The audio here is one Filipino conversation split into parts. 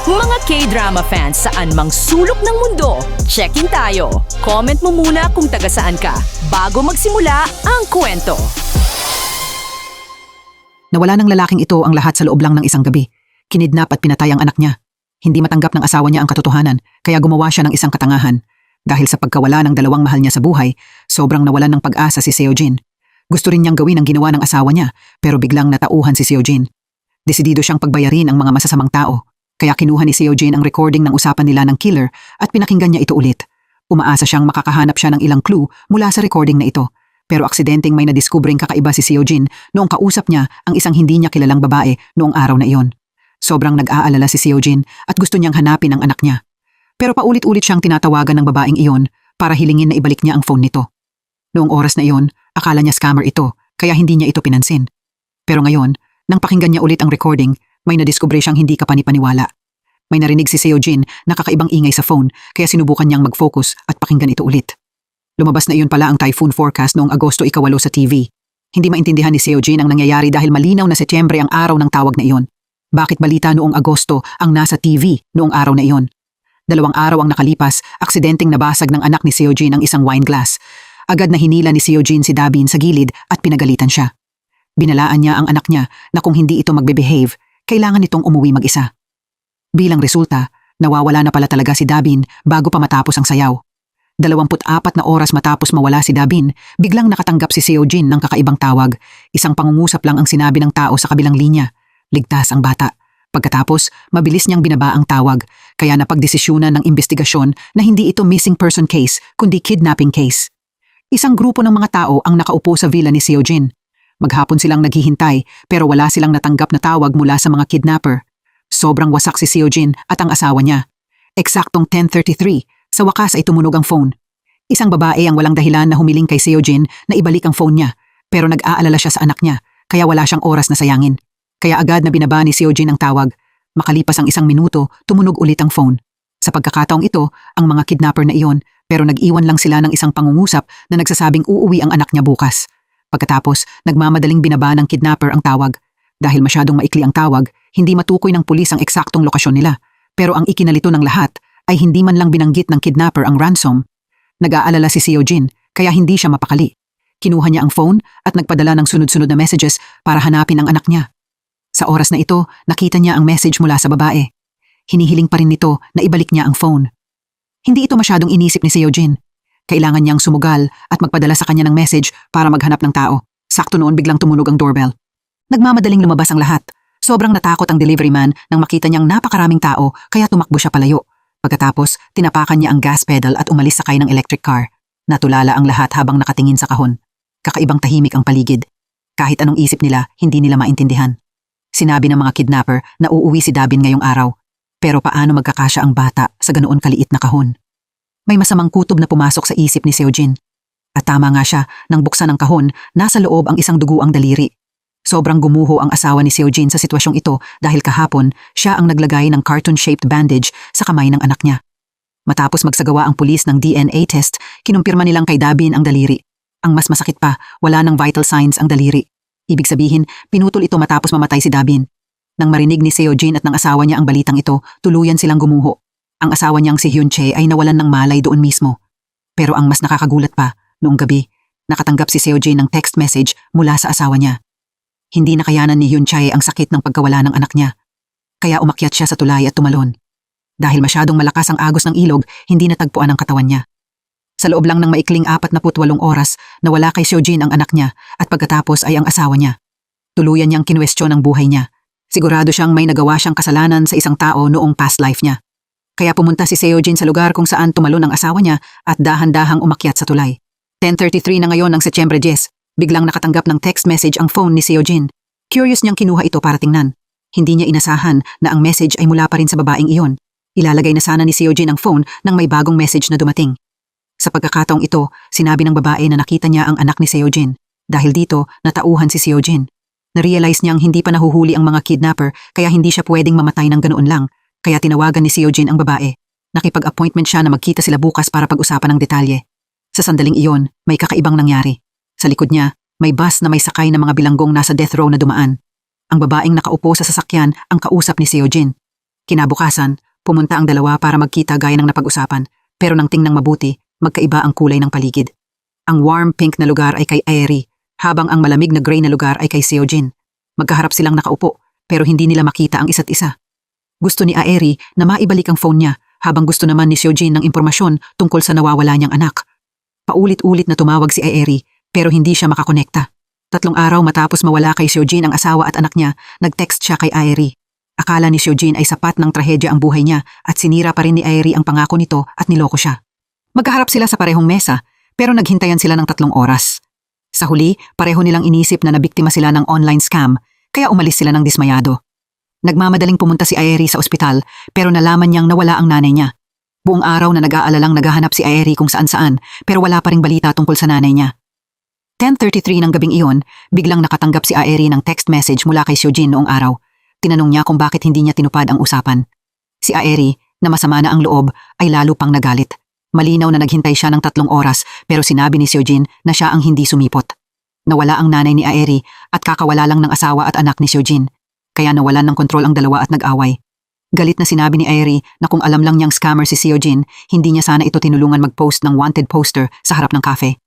Mga K-drama fans saan mang sulok ng mundo, check-in tayo. Comment mo muna kung taga saan ka bago magsimula ang kwento. Nawala ng lalaking ito ang lahat sa loob lang ng isang gabi. Kinidnap at pinatay ang anak niya. Hindi matanggap ng asawa niya ang katotohanan, kaya gumawa siya ng isang katangahan. Dahil sa pagkawala ng dalawang mahal niya sa buhay, sobrang nawalan ng pag-asa si Seojin. Gusto rin niyang gawin ang ginawa ng asawa niya, pero biglang natauhan si Seojin. Desidido siyang pagbayarin ang mga masasamang tao, kaya kinuha ni Seojin ang recording ng usapan nila ng killer at pinakinggan niya ito ulit. Umaasa siyang makakahanap siya ng ilang clue mula sa recording na ito. Pero aksidenteng may nadiskubring kakaiba si Seojin noong kausap niya ang isang hindi niya kilalang babae noong araw na iyon. Sobrang nag-aalala si Seojin at gusto niyang hanapin ang anak niya. Pero paulit-ulit siyang tinatawagan ng babaeng iyon para hilingin na ibalik niya ang phone nito. Noong oras na iyon, akala niya scammer ito kaya hindi niya ito pinansin. Pero ngayon, nang pakinggan niya ulit ang recording, may nadiskubre siyang hindi kapanipaniwala. May narinig si Seojin na kakaibang ingay sa phone kaya sinubukan niyang mag-focus at pakinggan ito ulit. Lumabas na iyon pala ang typhoon forecast noong Agosto 8 sa TV. Hindi maintindihan ni Seojin ang nangyayari dahil malinaw na Setyembre ang araw ng tawag na iyon. Bakit balita noong Agosto ang nasa TV noong araw na iyon? 2 araw ang nakalipas, aksidenteng nabasag ng anak ni Seojin ang isang wine glass. Agad na hinila ni Seojin si Dabin sa gilid at pinagalitan siya. Binalaan niya ang anak niya na kung hindi ito magbe-behave, kailangan nitong umuwi mag-isa. Bilang resulta, nawawala na pala talaga si Dabin bago pa matapos ang sayaw. 24 na oras matapos mawala si Dabin, biglang nakatanggap si Seojin ng kakaibang tawag. Isang pangungusap lang ang sinabi ng tao sa kabilang linya. Ligtas ang bata. Pagkatapos, mabilis niyang binaba ang tawag, kaya napagdesisyonan ng investigasyon na hindi ito missing person case, kundi kidnapping case. Isang grupo ng mga tao ang nakaupo sa villa ni Seojin. Maghapon silang naghihintay pero wala silang natanggap na tawag mula sa mga kidnapper. Sobrang wasak si Seojin at ang asawa niya. Eksaktong 10:33, sa wakas ay tumunog ang phone. Isang babae ang walang dahilan na humiling kay Seojin na ibalik ang phone niya, pero nag-aalala siya sa anak niya, kaya wala siyang oras na sayangin. Kaya agad na binaba ni Seojin ang tawag. Makalipas ang 1 minuto, tumunog ulit ang phone. Sa pagkakataong ito, ang mga kidnapper na iyon, pero nag-iwan lang sila ng isang pangungusap na nagsasabing uuwi ang anak niya bukas. Pagkatapos, nagmamadaling binaba ng kidnapper ang tawag. Dahil masyadong maikli ang tawag, hindi matukoy ng pulis ang eksaktong lokasyon nila. Pero ang ikinalito ng lahat ay hindi man lang binanggit ng kidnapper ang ransom. Nag-aalala si Seojin, kaya hindi siya mapakali. Kinuha niya ang phone at nagpadala ng sunod-sunod na messages para hanapin ang anak niya. Sa oras na ito, nakita niya ang message mula sa babae. Hinihiling pa rin nito na ibalik niya ang phone. Hindi ito masyadong inisip ni Seojin. Kailangan niyang sumugal at magpadala sa kanya ng message para maghanap ng tao. Sakto noon biglang tumunog ang doorbell. Nagmamadaling lumabas ang lahat. Sobrang natakot ang delivery man nang makita niyang napakaraming tao kaya tumakbo siya palayo. Pagkatapos, tinapakan niya ang gas pedal at umalis sakay ng electric car. Natulala ang lahat habang nakatingin sa kahon. Kakaibang tahimik ang paligid. Kahit anong isip nila, hindi nila maintindihan. Sinabi ng mga kidnapper na uuwi si Dabin ngayong araw. Pero paano magkakasya ang bata sa ganoon kaliit na kahon? May masamang kutob na pumasok sa isip ni Seojin. At tama nga siya, nang buksan ang kahon, nasa loob ang isang duguang daliri. Sobrang gumuho ang asawa ni Seojin sa sitwasyong ito dahil kahapon, siya ang naglagay ng carton-shaped bandage sa kamay ng anak niya. Matapos magsagawa ang pulis ng DNA test, kinumpirma nilang kay Dabin ang daliri. Ang mas masakit pa, wala ng vital signs ang daliri. Ibig sabihin, pinutol ito matapos mamatay si Dabin. Nang marinig ni Seojin at ng asawa niya ang balitang ito, tuluyan silang gumuho. Ang asawa niyang si Hyun-chae ay nawalan ng malay doon mismo. Pero ang mas nakakagulat pa, noong gabi, nakatanggap si Seojin ng text message mula sa asawa niya. Hindi nakayanan ni Hyun-chae ang sakit ng pagkawala ng anak niya. Kaya umakyat siya sa tulay at tumalon. Dahil masyadong malakas ang agos ng ilog, hindi natagpuan ang katawan niya. Sa loob lang ng maikling 48 oras, nawala kay Seojin ang anak niya at pagkatapos ay ang asawa niya. Tuluyan niyang kinwestiyon ang buhay niya. Sigurado siyang may nagawa siyang kasalanan sa isang tao noong past life niya. Kaya pumunta si Seojin sa lugar kung saan tumalon ang asawa niya at dahan-dahang umakyat sa tulay. 10:33 na ngayon ng Setyembre 10, biglang nakatanggap ng text message ang phone ni Seojin. Curious niyang kinuha ito para tingnan. Hindi niya inasahan na ang message ay mula pa rin sa babaeng iyon. Ilalagay na sana ni Seojin ang phone nang may bagong message na dumating. Sa pagkakataong ito, sinabi ng babae na nakita niya ang anak ni Seojin. Dahil dito, natauhan si Seojin. Na-realize niyang hindi pa nahuhuli ang mga kidnapper kaya hindi siya pwedeng mamatay ng ganoon lang. Kaya tinawagan ni Seojin ang babae. Nakipag-appointment siya na magkita sila bukas para pag-usapan ng detalye. Sa sandaling iyon, may kakaibang nangyari. Sa likod niya, may bus na may sakay na mga bilanggong nasa death row na dumaan. Ang babaeng nakaupo sa sasakyan ang kausap ni Seojin. Kinabukasan, pumunta ang dalawa para magkita gaya ng napag-usapan, pero nang tingnang mabuti, magkaiba ang kulay ng paligid. Ang warm pink na lugar ay kay Aerie, habang ang malamig na gray na lugar ay kay Seojin. Magkaharap silang nakaupo, pero hindi nila makita ang isa't isa. Gusto ni Aerie na maibalik ang phone niya, habang gusto naman ni Seojin ng impormasyon tungkol sa nawawala niyang anak. Paulit-ulit na tumawag si Aerie, pero hindi siya makakonekta. 3 araw matapos mawala kay Seojin ang asawa at anak niya, nag-text siya kay Aerie. Akala ni Seojin ay sapat ng trahedya ang buhay niya at sinira pa rin ni Aerie ang pangako nito at niloko siya. Magkaharap sila sa parehong mesa, pero naghintayan sila ng 3 oras. Sa huli, pareho nilang inisip na nabiktima sila ng online scam, kaya umalis sila ng dismayado. Nagmamadaling pumunta si Aerie sa ospital, pero nalaman niyang nawala ang nanay niya. Buong araw na nag-aalalang naghahanap si Aerie kung saan-saan, pero wala pa ring balita tungkol sa nanay niya. 10:33 ng gabing iyon, biglang nakatanggap si Aerie ng text message mula kay Seojin noong araw. Tinanong niya kung bakit hindi niya tinupad ang usapan. Si Aerie, na masama na ang loob, ay lalo pang nagalit. Malinaw na naghintay siya ng 3 oras pero sinabi ni Seojin na siya ang hindi sumipot. Nawala ang nanay ni Aerie at kakawala lang ng asawa at anak ni Seojin. Kaya nawalan ng kontrol ang dalawa at nag-away. Galit na sinabi ni Aerie na kung alam lang niyang scammer si Seojin, hindi niya sana ito tinulungan mag-post ng wanted poster sa harap ng cafe.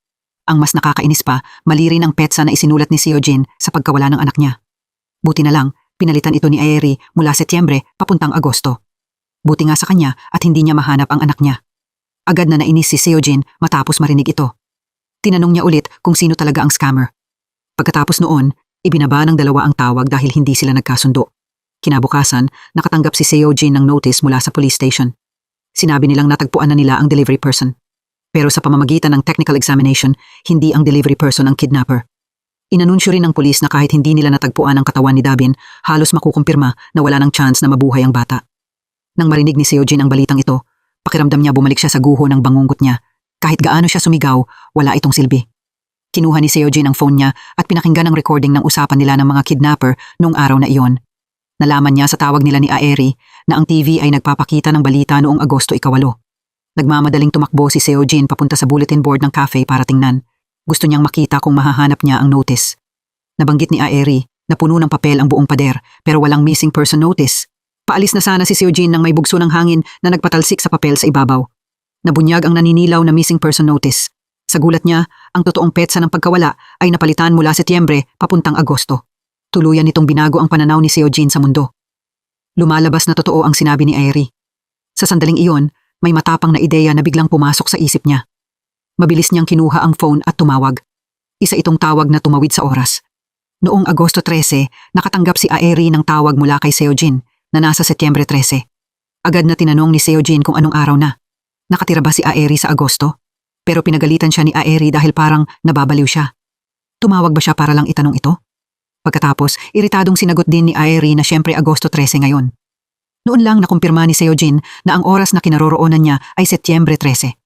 Ang mas nakakainis pa, mali rin ang petsa na isinulat ni Seojin sa pagkawala ng anak niya. Buti na lang, pinalitan ito ni Aerie mula Setyembre papuntang Agosto. Buti nga sa kanya at hindi niya mahanap ang anak niya. Agad na nainis si Seojin matapos marinig ito. Tinanong niya ulit kung sino talaga ang scammer. Pagkatapos noon, ibinaba ng dalawa ang tawag dahil hindi sila nagkasundo. Kinabukasan, nakatanggap si Seojin ng notice mula sa police station. Sinabi nilang natagpuan na nila ang delivery person. Pero sa pamamagitan ng technical examination, hindi ang delivery person ang kidnapper. Inanunsyo rin ng pulis na kahit hindi nila natagpuan ang katawan ni Dabin, halos makukumpirma na wala ng chance na mabuhay ang bata. Nang marinig ni Seojin ang balitang ito, pakiramdam niya bumalik siya sa guho ng bangungot niya. Kahit gaano siya sumigaw, wala itong silbi. Kinuha ni Seojin ang phone niya at pinakinggan ang recording ng usapan nila ng mga kidnapper noong araw na iyon. Nalaman niya sa tawag nila ni Aerie na ang TV ay nagpapakita ng balita noong Agosto 8. Nagmamadaling tumakbo si Seojin papunta sa bulletin board ng cafe para tingnan. Gusto niyang makita kung mahahanap niya ang notice. Nabanggit ni Aerie na puno ng papel ang buong pader pero walang missing person notice. Paalis na sana si Seojin nang may bugso ng hangin na nagpatalsik sa papel sa ibabaw. Nabunyag ang naninilaw na missing person notice. Sa gulat niya, ang totoong petsa ng pagkawala ay napalitan mula Setyembre papuntang Agosto. Tuluyan nitong binago ang pananaw ni Seojin sa mundo. Lumalabas na totoo ang sinabi ni Aerie. Sa sandaling iyon, may matapang na ideya na biglang pumasok sa isip niya. Mabilis niyang kinuha ang phone at tumawag. Isa itong tawag na tumawid sa oras. Noong Agosto 13, nakatanggap si Aerie ng tawag mula kay Seojin na nasa Setyembre 13. Agad na tinanong ni Seojin kung anong araw na. Nakatira ba si Aerie sa Agosto? Pero pinagalitan siya ni Aerie dahil parang nababaliw siya. Tumawag ba siya para lang itanong ito? Pagkatapos, iritadong sinagot din ni Aerie na siyempre Agosto 13 ngayon. Noon lang nakumpirma ni Seojin na ang oras na kinaroroonan niya ay Setyembre 13.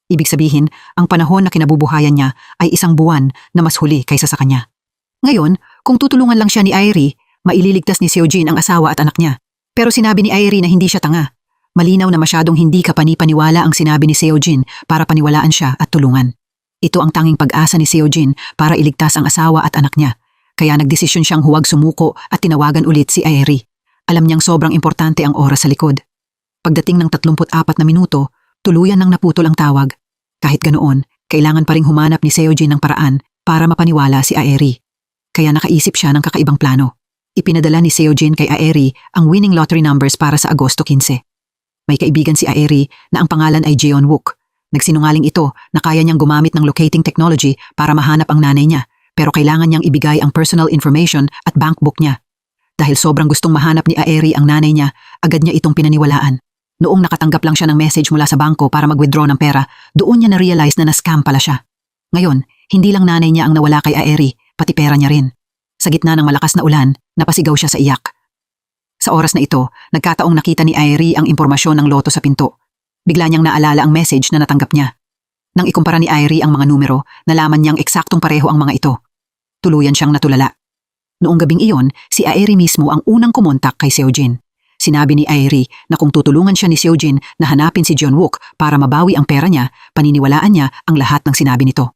Ibig sabihin, ang panahon na kinabubuhayan niya ay 1 buwan na mas huli kaysa sa kanya. Ngayon, kung tutulungan lang siya ni Aerie, maililigtas ni Seojin ang asawa at anak niya. Pero sinabi ni Aerie na hindi siya tanga. Malinaw na masyadong hindi kapani-paniwala ang sinabi ni Seojin para paniwalaan siya at tulungan. Ito ang tanging pag-asa ni Seojin para iligtas ang asawa at anak niya. Kaya nagdesisyon siyang huwag sumuko at tinawagan ulit si Aerie. Alam niyang sobrang importante ang oras sa likod. Pagdating ng 34 na minuto, tuluyan nang naputol ang tawag. Kahit ganoon, kailangan pa ring humanap ni Seojin ng paraan para mapaniwala si Aerie. Kaya nakaisip siya ng kakaibang plano. Ipinadala ni Seojin kay Aerie ang winning lottery numbers para sa Agosto 15. May kaibigan si Aerie na ang pangalan ay Jeon-wook. Nagsinungaling ito na kaya niyang gumamit ng locating technology para mahanap ang nanay niya, pero kailangan niyang ibigay ang personal information at bank book niya. Dahil sobrang gustong mahanap ni Aerie ang nanay niya, agad niya itong pinaniwalaan. Noong nakatanggap lang siya ng message mula sa bangko para mag-withdraw ng pera, doon niya na-realize na na-scam pala siya. Ngayon, hindi lang nanay niya ang nawala kay Aerie, pati pera niya rin. Sa gitna ng malakas na ulan, napasigaw siya sa iyak. Sa oras na ito, nagkataong nakita ni Aerie ang impormasyon ng loto sa pinto. Bigla niyang naalala ang message na natanggap niya. Nang ikumpara ni Aerie ang mga numero, nalaman niyang eksaktong pareho ang mga ito. Tuluyan siyang natulala. Noong gabing iyon, si Aerie mismo ang unang kumontak kay Seojin. Sinabi ni Aerie na kung tutulungan siya ni Seojin na hanapin si Jeon-wook para mabawi ang pera niya, paniniwalaan niya ang lahat ng sinabi nito.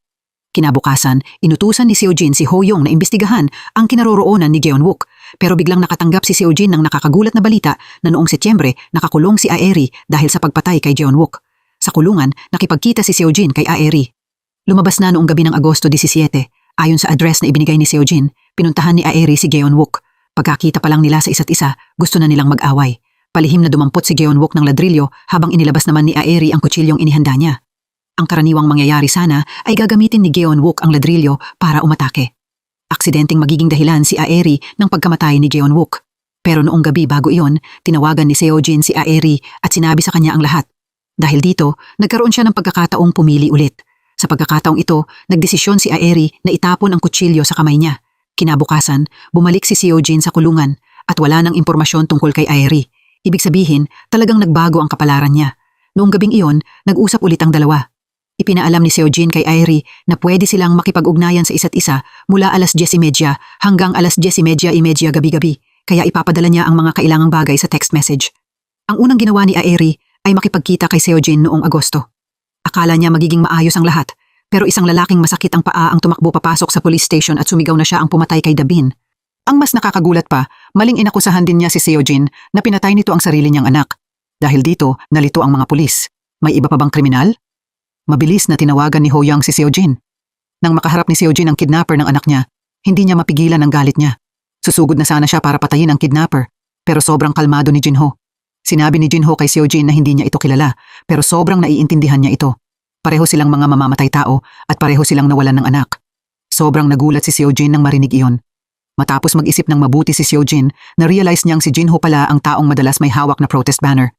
Kinabukasan, inutusan ni Seojin si Ho-young na imbestigahan ang kinaroroonan ni Jeon-wook, pero biglang nakatanggap si Seojin ng nakakagulat na balita na noong Setyembre nakakulong si Aeri dahil sa pagpatay kay Jeonwook. Sa kulungan, nakipagkita si Seojin kay Aeri. Lumabas na noong gabi ng Agosto 17. Ayon sa address na ibinigay ni Seojin, pinuntahan ni Aeri si Jeonwook. Pagkakita pa lang nila sa isa't isa, gusto na nilang mag-away. Palihim na dumampot si Jeonwook ng ladrilyo habang inilabas naman ni Aeri ang kutsilyong inihanda niya. Ang karaniwang mangyayari sana ay gagamitin ni Jeonwook ang ladrilyo para umatake. Aksidenteng magiging dahilan si Aeri ng pagkamatay ni Jeonwook. Pero noong gabi bago iyon, tinawagan ni Seojin si Aeri at sinabi sa kanya ang lahat. Dahil dito, nagkaroon siya ng pagkakataong pumili ulit. Sa pagkakataong ito, nagdesisyon si Aeri na itapon ang kutsilyo sa kamay niya. Kinabukasan, bumalik si Seojin sa kulungan at wala ng impormasyon tungkol kay Aeri. Ibig sabihin, talagang nagbago ang kapalaran niya. Noong gabing iyon, nag-usap ulit ang dalawa. Ipinaalam ni Seojin kay Aeri na pwede silang makipag-ugnayan sa isa't isa mula alas 10:30 hanggang alas 10:30 gabi-gabi, kaya ipapadala niya ang mga kailangang bagay sa text message. Ang unang ginawa ni Aeri ay makipagkita kay Seojin noong Agosto. Akala niya magiging maayos ang lahat, pero isang lalaking masakit ang paa ang tumakbo papasok sa police station at sumigaw na siya ang pumatay kay Dabin. Ang mas nakakagulat pa, maling inakusahan din niya si Seojin na pinatay nito ang sarili niyang anak. Dahil dito, nalito ang mga pulis. May iba pa bang kriminal? Mabilis na tinawagan ni Ho Young si Seojin. Nang makaharap ni Seojin ang kidnapper ng anak niya, hindi niya mapigilan ang galit niya. Susugod na sana siya para patayin ang kidnapper, pero sobrang kalmado ni Jinho. Sinabi ni Jinho kay Seojin na hindi niya ito kilala, pero sobrang naiintindihan niya ito. Pareho silang mga mamamatay tao at pareho silang nawalan ng anak. Sobrang nagulat si Seojin nang marinig iyon. Matapos mag-isip ng mabuti si Seojin, na-realize niyang si Jinho pala ang taong madalas may hawak na protest banner.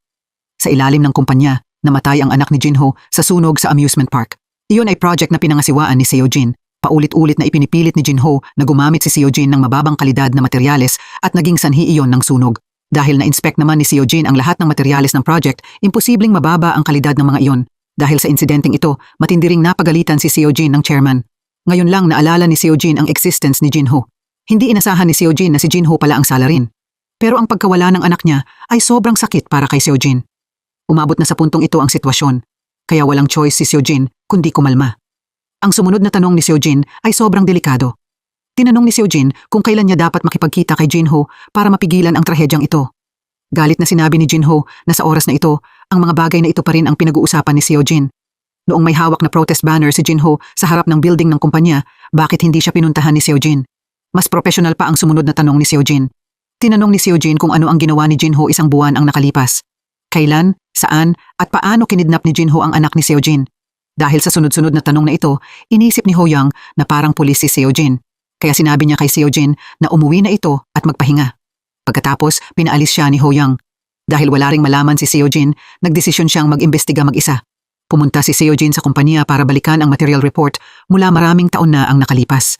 Sa ilalim ng kumpanya, namatay ang anak ni Jinho sa sunog sa amusement park. Iyon ay project na pinangasiwaan ni Seojin. Paulit-ulit na ipinipilit ni Jinho na gumamit si Seojin ng mababang kalidad na materyales at naging sanhi iyon ng sunog. Dahil na-inspect naman ni Seojin ang lahat ng materyales ng project, imposibleng mababa ang kalidad ng mga iyon. Dahil sa insidenteng ito, matindi ring napagalitan si Seojin ng chairman. Ngayon lang naalala ni Seojin ang existence ni Jinho. Hindi inasahan ni Seojin na si Jinho pala ang salarin. Pero ang pagkawala ng anak niya ay sobrang sakit para kay Seojin. Umabot na sa puntong ito ang sitwasyon, kaya walang choice si Seojin kundi kumalma. Ang sumunod na tanong ni Seojin ay sobrang delikado. Tinanong ni Seojin kung kailan niya dapat makipagkita kay Jinho para mapigilan ang trahedyang ito. Galit na sinabi ni Jinho na sa oras na ito, ang mga bagay na ito pa rin ang pinag-uusapan ni Seojin. Noong may hawak na protest banner si Jinho sa harap ng building ng kumpanya, bakit hindi siya pinuntahan ni Seojin? Mas profesional pa ang sumunod na tanong ni Seojin. Tinanong ni Seojin kung ano ang ginawa ni Jinho isang buwan ang nakalipas. Kailan, saan, at paano kinidnap ni Jinho ang anak ni Seojin? Dahil sa sunod-sunod na tanong na ito, inisip ni Ho Young na parang pulis si Seojin. Kaya sinabi niya kay Seojin na umuwi na ito at magpahinga. Pagkatapos, pinaalis siya ni Ho Young. Dahil wala ring malaman si Seojin, nagdesisyon siyang mag-imbestiga mag-isa. Pumunta si Seojin sa kumpanya para balikan ang material report mula maraming taon na ang nakalipas.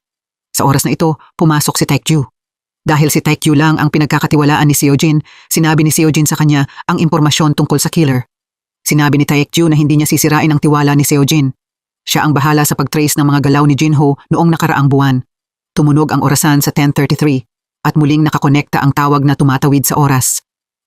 Sa oras na ito, pumasok si Taekju. Dahil si Taekju lang ang pinagkakatiwalaan ni Seojin, sinabi ni Seojin sa kanya ang impormasyon tungkol sa killer. Sinabi ni Taekju na hindi niya sisirain ang tiwala ni Seojin. Siya ang bahala sa pag-trace ng mga galaw ni Jinho noong nakaraang buwan. Tumunog ang orasan sa 10:33 at muling nakakonekta ang tawag na tumatawid sa oras.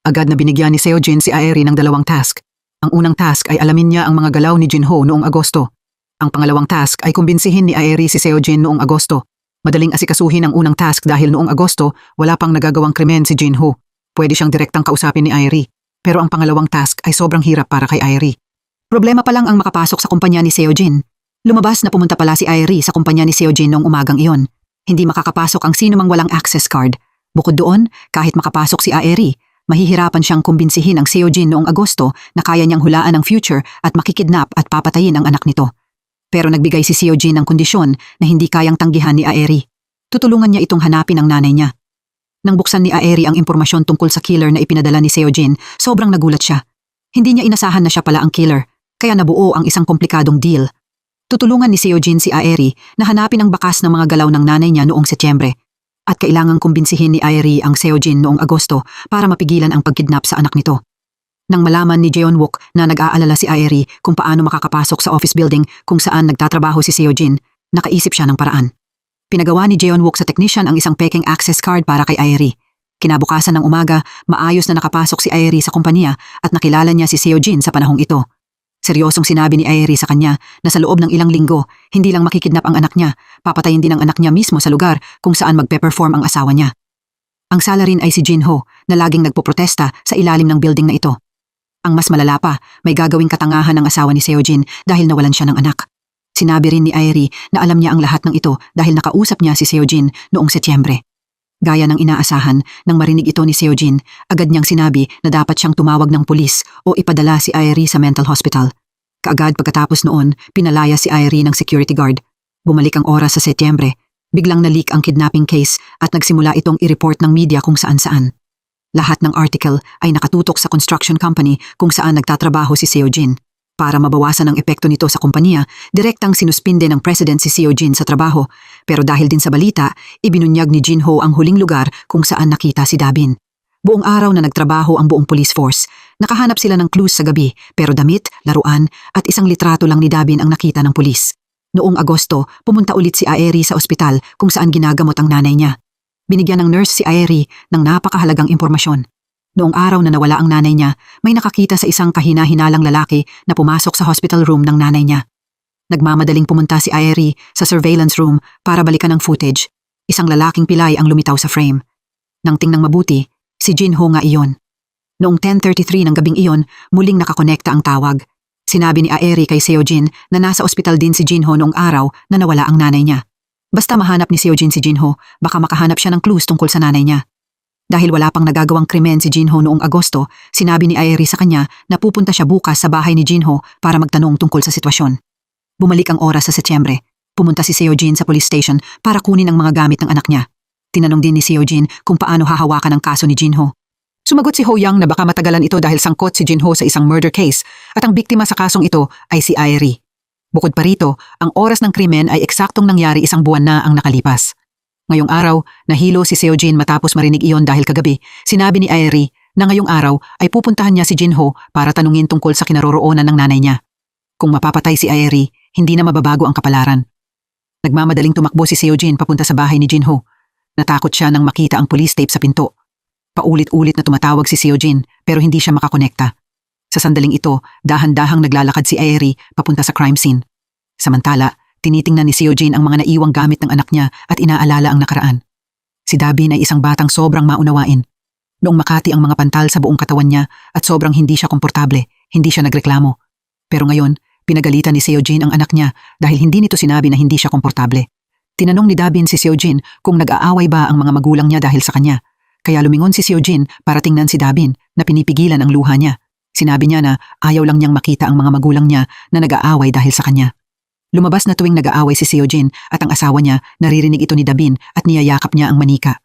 Agad na binigyan ni Seojin si Aeri ng dalawang task. Ang unang task ay alamin niya ang mga galaw ni Jinho noong Agosto. Ang pangalawang task ay kumbinsihin ni Aeri si Seojin noong Agosto. Madaling asikasuhin ang unang task dahil noong Agosto, wala pang nagagawang krimen si Jinho. Pwede siyang direktang kausapin ni Aeri. Pero ang pangalawang task ay sobrang hirap para kay Aeri. Problema pa lang ang makapasok sa kumpanya ni Seojin. Lumabas na pumunta pala si Aeri sa kumpanya ni Seojin noong umagang iyon. Hindi makakapasok ang sino mang walang access card. Bukod doon, kahit makapasok si Aeri, mahihirapan siyang kumbinsihin ang Seojin noong Agosto na kaya niyang hulaan ang future at makikidnap at papatayin ang anak nito. Pero nagbigay si Seojin ng kondisyon na hindi kayang tanggihan ni Aeri. Tutulungan niya itong hanapin ang nanay niya. Nang buksan ni Aeri ang impormasyon tungkol sa killer na ipinadala ni Seojin, sobrang nagulat siya. Hindi niya inasahan na siya pala ang killer, kaya nabuo ang isang komplikadong deal. Tutulungan ni Seojin si Aeri na hanapin ang bakas ng mga galaw ng nanay niya noong Setyembre. At kailangang kumbinsihin ni Aeri ang Seojin noong Agosto para mapigilan ang pagkidnap sa anak nito. Nang malaman ni Jeonwook na nag-aalala si Aeri kung paano makakapasok sa office building kung saan nagtatrabaho si Seojin, nakaisip siya ng paraan. Pinagawa ni Jeonwook sa technician ang isang peking access card para kay Aeri. Kinabukasan ng umaga, maayos na nakapasok si Aeri sa kumpanya at nakilala niya si Seojin sa panahong ito. Seryosong sinabi ni Aeri sa kanya na sa loob ng ilang linggo, hindi lang makikidnap ang anak niya, papatayin din ang anak niya mismo sa lugar kung saan magpe-perform ang asawa niya. Ang sala rin ay si Jinho na laging nagpoprotesta sa ilalim ng building na ito. Ang mas malala pa, may gagawing katangahan ng asawa ni Seojin dahil nawalan siya ng anak. Sinabi rin ni Airi na alam niya ang lahat ng ito dahil nakausap niya si Seojin noong Setyembre. Gaya ng inaasahan, nang marinig ito ni Seojin, agad niyang sinabi na dapat siyang tumawag ng pulis o ipadala si Airi sa mental hospital. Kaagad pagkatapos noon, pinalaya si Airi ng security guard. Bumalik ang oras sa Setyembre. Biglang na-leak ang kidnapping case at nagsimula itong i-report ng media kung saan-saan. Lahat ng article ay nakatutok sa construction company kung saan nagtatrabaho si Seojin. Para mabawasan ang epekto nito sa kumpanya, direktang sinuspinde ng president si Seojin sa trabaho. Pero dahil din sa balita, ibinunyag ni Jinho ang huling lugar kung saan nakita si Dabin. Buong araw na nagtrabaho ang buong police force. Nakahanap sila ng clues sa gabi, pero damit, laruan at isang litrato lang ni Dabin ang nakita ng pulis. Noong Agosto, pumunta ulit si Aeri sa ospital kung saan ginagamot ang nanay niya. Binigyan ng nurse si Aeri ng napakahalagang impormasyon. Noong araw na nawala ang nanay niya, may nakakita sa isang kahina-hinalang lalaki na pumasok sa hospital room ng nanay niya. Nagmamadaling pumunta si Aeri sa surveillance room para balikan ang footage. Isang lalaking pilay ang lumitaw sa frame. Nang tingnang mabuti, si Jinho nga iyon. Noong 10:33 ng gabing iyon, muling nakakonekta ang tawag. Sinabi ni Aeri kay Seojin na nasa ospital din si Jinho noong araw na nawala ang nanay niya. Basta mahanap ni Seojin si Jinho, baka makahanap siya ng clues tungkol sa nanay niya. Dahil wala pang nagagawang krimen si Jinho noong Agosto, sinabi ni Aeri sa kanya na pupunta siya bukas sa bahay ni Jinho para magtanong tungkol sa sitwasyon. Bumalik ang oras sa Setyembre. Pumunta si Seojin sa police station para kunin ang mga gamit ng anak niya. Tinanong din ni Seojin kung paano hahawakan ang kaso ni Jinho. Sumagot si Ho Young na baka matagalan ito dahil sangkot si Jinho sa isang murder case at ang biktima sa kasong ito ay si Aeri. Bukod pa rito, ang oras ng krimen ay eksaktong nangyari 1 buwan na ang nakalipas. Ngayong araw, nahilo si Seojin matapos marinig iyon dahil kagabi, sinabi ni Aeri na ngayong araw ay pupuntahan niya si Jinho para tanungin tungkol sa kinaroroonan ng nanay niya. Kung mapapatay si Aeri, hindi na mababago ang kapalaran. Nagmamadaling tumakbo si Seojin papunta sa bahay ni Jinho. Natakot siya nang makita ang police tape sa pinto. Paulit-ulit na tumatawag si Seojin pero hindi siya makakonekta. Sa sandaling ito, dahan-dahang naglalakad si Aeri papunta sa crime scene. Samantala, tinitingnan ni Seojin ang mga naiwang gamit ng anak niya at inaalala ang nakaraan. Si Dabin ay isang batang sobrang maunawain. Noong makati ang mga pantal sa buong katawan niya at sobrang hindi siya komportable, hindi siya nagreklamo. Pero ngayon, pinagalitan ni Seojin ang anak niya dahil hindi nito sinabi na hindi siya komportable. Tinanong ni Dabin si Seojin kung nag-aaway ba ang mga magulang niya dahil sa kanya. Kaya lumingon si Seojin para tingnan si Dabin na pinipigilan ang luha niya. Sinabi niya na ayaw lang niyang makita ang mga magulang niya na nag-aaway dahil sa kanya. Lumabas na tuwing nag-aaway si Seojin at ang asawa niya naririnig ito ni Dabin at niyayakap niya ang manika.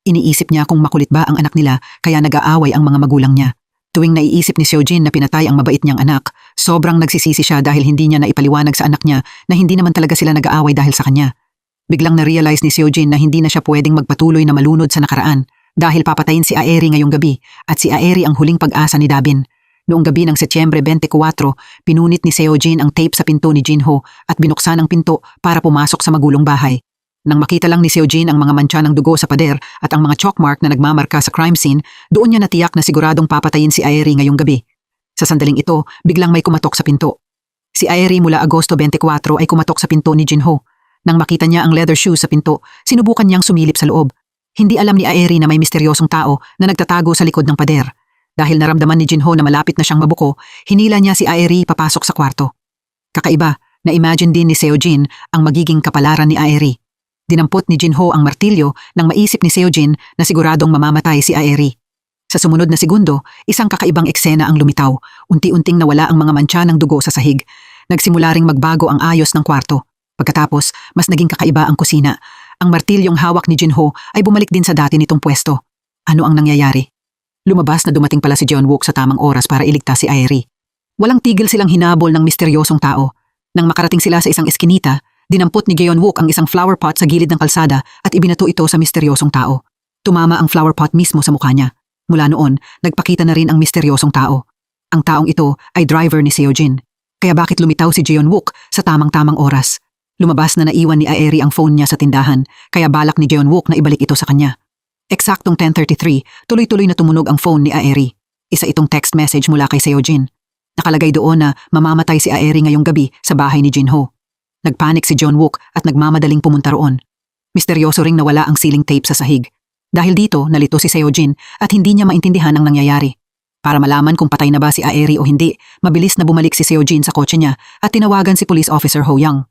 Iniisip niya kung makulit ba ang anak nila kaya nag-aaway ang mga magulang niya. Tuwing naiisip ni Seojin na pinatay ang mabait niyang anak, sobrang nagsisisi siya dahil hindi niya naipaliwanag sa anak niya na hindi naman talaga sila nag-aaway dahil sa kanya. Biglang na-realize ni Seojin na hindi na siya pwedeng magpatuloy na malunod sa nakaraan dahil papatayin si Aeri ngayong gabi at si Aeri ang huling pag-asa ni Dabin. Noong gabi ng Setyembre 24, pinunit ni Seojin ang tape sa pinto ni Jinho at binuksan ang pinto para pumasok sa magulong bahay. Nang makita lang ni Seojin ang mga mantsa ng dugo sa pader at ang mga chalkmark na nagmamarka sa crime scene, doon niya natiyak na siguradong papatayin si Aeri ngayong gabi. Sa sandaling ito, biglang may kumatok sa pinto. Si Aeri mula Agosto 24 ay kumatok sa pinto ni Jinho. Nang makita niya ang leather shoes sa pinto, sinubukan niyang sumilip sa loob. Hindi alam ni Aeri na may misteryosong tao na nagtatago sa likod ng pader. Dahil naramdaman ni Jinho na malapit na siyang mabuko, hinila niya si Aeri papasok sa kwarto. Kakaiba, na-imagine din ni Seojin ang magiging kapalaran ni Aeri. Dinampot ni Jinho ang martilyo nang maisip ni Seojin na siguradong mamamatay si Aeri. Sa sumunod na segundo, isang kakaibang eksena ang lumitaw. Unti-unting nawala ang mga mantsa ng dugo sa sahig. Nagsimula ring magbago ang ayos ng kwarto. Pagkatapos, mas naging kakaiba ang kusina. Ang martilyong hawak ni Jinho ay bumalik din sa dati nitong pwesto. Ano ang nangyayari? Lumabas na dumating pala si Jeon-wook sa tamang oras para iligtas si Aeri. Walang tigil silang hinabol ng misteryosong tao. Nang makarating sila sa isang eskinita, dinampot ni Jeon-wook ang isang flower pot sa gilid ng kalsada at ibinato ito sa misteryosong tao. Tumama ang flower pot mismo sa mukha niya. Mula noon, nagpakita na rin ang misteryosong tao. Ang taong ito ay driver ni Seojin. Kaya bakit lumitaw si Jeon-wook sa tamang-tamang oras? Lumabas na naiwan ni Aeri ang phone niya sa tindahan, kaya balak ni Jeon-wook na ibalik ito sa kanya. Eksaktong 10:33, tuloy-tuloy na tumunog ang phone ni Aeri. Isa itong text message mula kay Seojin. Nakalagay doon na mamamatay si Aeri ngayong gabi sa bahay ni Jinho. Nagpanik si Jeon-wook at nagmamadaling pumunta roon. Misteryoso ring nawala ang ceiling tape sa sahig. Dahil dito, nalito si Seojin at hindi niya maintindihan ang nangyayari. Para malaman kung patay na ba si Aeri o hindi, mabilis na bumalik si Seojin sa kotse niya at tinawagan si Police Officer Ho Young.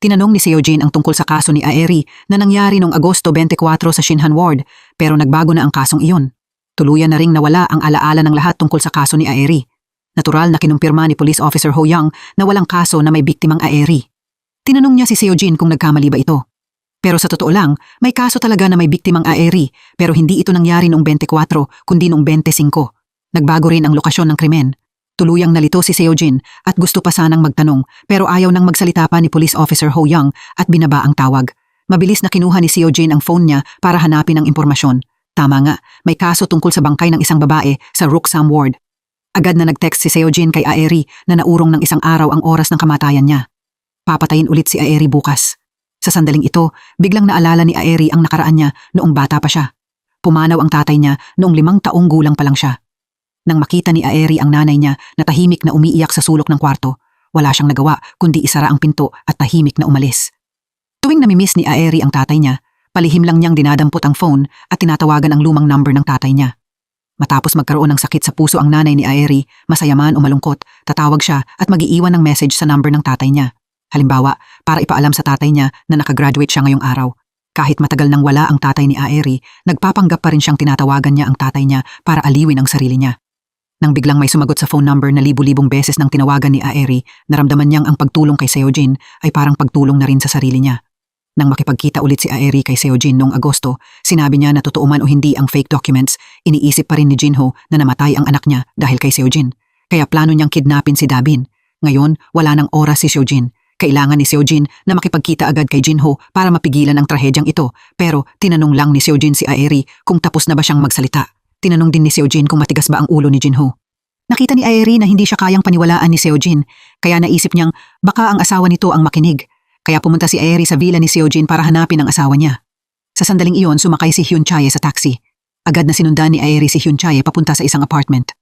Tinanong ni Seojin ang tungkol sa kaso ni Aeri na nangyari noong Agosto 24 sa Shinhan Ward, pero nagbago na ang kasong iyon. Tuluyan na ring nawala ang alaala ng lahat tungkol sa kaso ni Aeri. Natural na kinumpirma ni Police Officer Ho Young na walang kaso na may biktimang Aeri. Tinanong niya si Seojin kung nagkamali ba ito. Pero sa totoo lang, may kaso talaga na may biktimang Aeri, pero hindi ito nangyari noong 24 kundi noong 25. Nagbago rin ang lokasyon ng krimen. Tuluyang nalito si Seojin at gusto pa sanang magtanong pero ayaw nang magsalita pa ni Police Officer Ho Young at binaba ang tawag. Mabilis na kinuha ni Seojin ang phone niya para hanapin ang impormasyon. Tama nga, may kaso tungkol sa bangkay ng isang babae sa Ruksam Ward. Agad na nag-text si Seojin kay Aeri na naurong ng isang araw ang oras ng kamatayan niya. Papatayin ulit si Aeri bukas. Sa sandaling ito, biglang naalala ni Aeri ang nakaraan niya noong bata pa siya. Pumanaw ang tatay niya noong 5 taong gulang pa lang siya. Nang makita ni Aeri ang nanay niya na tahimik na umiiyak sa sulok ng kwarto, wala siyang nagawa kundi isara ang pinto at tahimik na umalis. Tuwing namimiss ni Aeri ang tatay niya, palihim lang niyang dinadampot ang phone at tinatawagan ang lumang number ng tatay niya. Matapos magkaroon ng sakit sa puso ang nanay ni Aeri, masaya man o malungkot, tatawag siya at mag-iiwan ng message sa number ng tatay niya. Halimbawa, para ipaalam sa tatay niya na nakagraduate siya ngayong araw. Kahit matagal nang wala ang tatay ni Aeri, nagpapanggap pa rin siyang tinatawagan niya ang tatay niya para aliwin ang sarili niya. Nang biglang may sumagot sa phone number na libu-libong beses nang tinawagan ni Aeri, naramdaman niyang ang pagtulong kay Seojin ay parang pagtulong na rin sa sarili niya. Nang makipagkita ulit si Aeri kay Seojin noong Agosto, sinabi niya na totoo man o hindi ang fake documents, iniisip pa rin ni Jinho na namatay ang anak niya dahil kay Seojin. Kaya plano niyang kidnapin si Dabin. Ngayon, wala nang oras si Seojin. Kailangan ni Seojin na makipagkita agad kay Jinho para mapigilan ang trahedyang ito, pero tinanong lang ni Seojin si Aeri kung tapos na ba siyang magsalita. Tinanong din ni Seojin kung matigas ba ang ulo ni Jinho. Nakita ni Aeri na hindi siya kayang paniwalaan ni Seojin, kaya naisip niyang baka ang asawa nito ang makinig. Kaya pumunta si Aeri sa villa ni Seojin para hanapin ang asawa niya. Sa sandaling iyon, sumakay si Hyun Chae sa taxi. Agad na sinundan ni Aeri si Hyun Chae papunta sa isang apartment.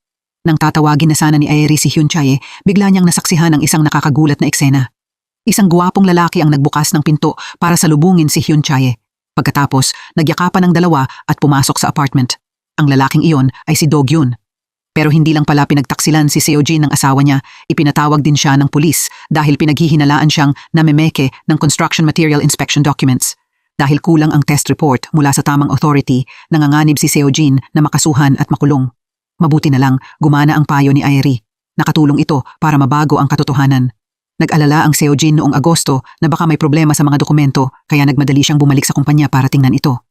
Nang tatawagin na sana ni Aeri si Hyun Chae, bigla niyang nasaksihan ang isang nakakagulat na eksena. Isang guwapong lalaki ang nagbukas ng pinto para salubungin si Hyun Chae. Pagkatapos, nagyakapan ng dalawa at pumasok sa apartment. Ang lalaking iyon ay si Do Gyun. Pero hindi lang pala pinagtaksilan si Seojin ng asawa niya, ipinatawag din siya ng pulis dahil pinaghihinalaan siyang namemeke ng construction material inspection documents. Dahil kulang ang test report mula sa tamang authority, nanganganib si Seojin na makasuhan at makulong. Mabuti na lang, gumana ang payo ni Aeri. Nakatulong ito para mabago ang katotohanan. Nag-alala ang Seojin noong Agosto na baka may problema sa mga dokumento kaya nagmadali siyang bumalik sa kumpanya para tingnan ito.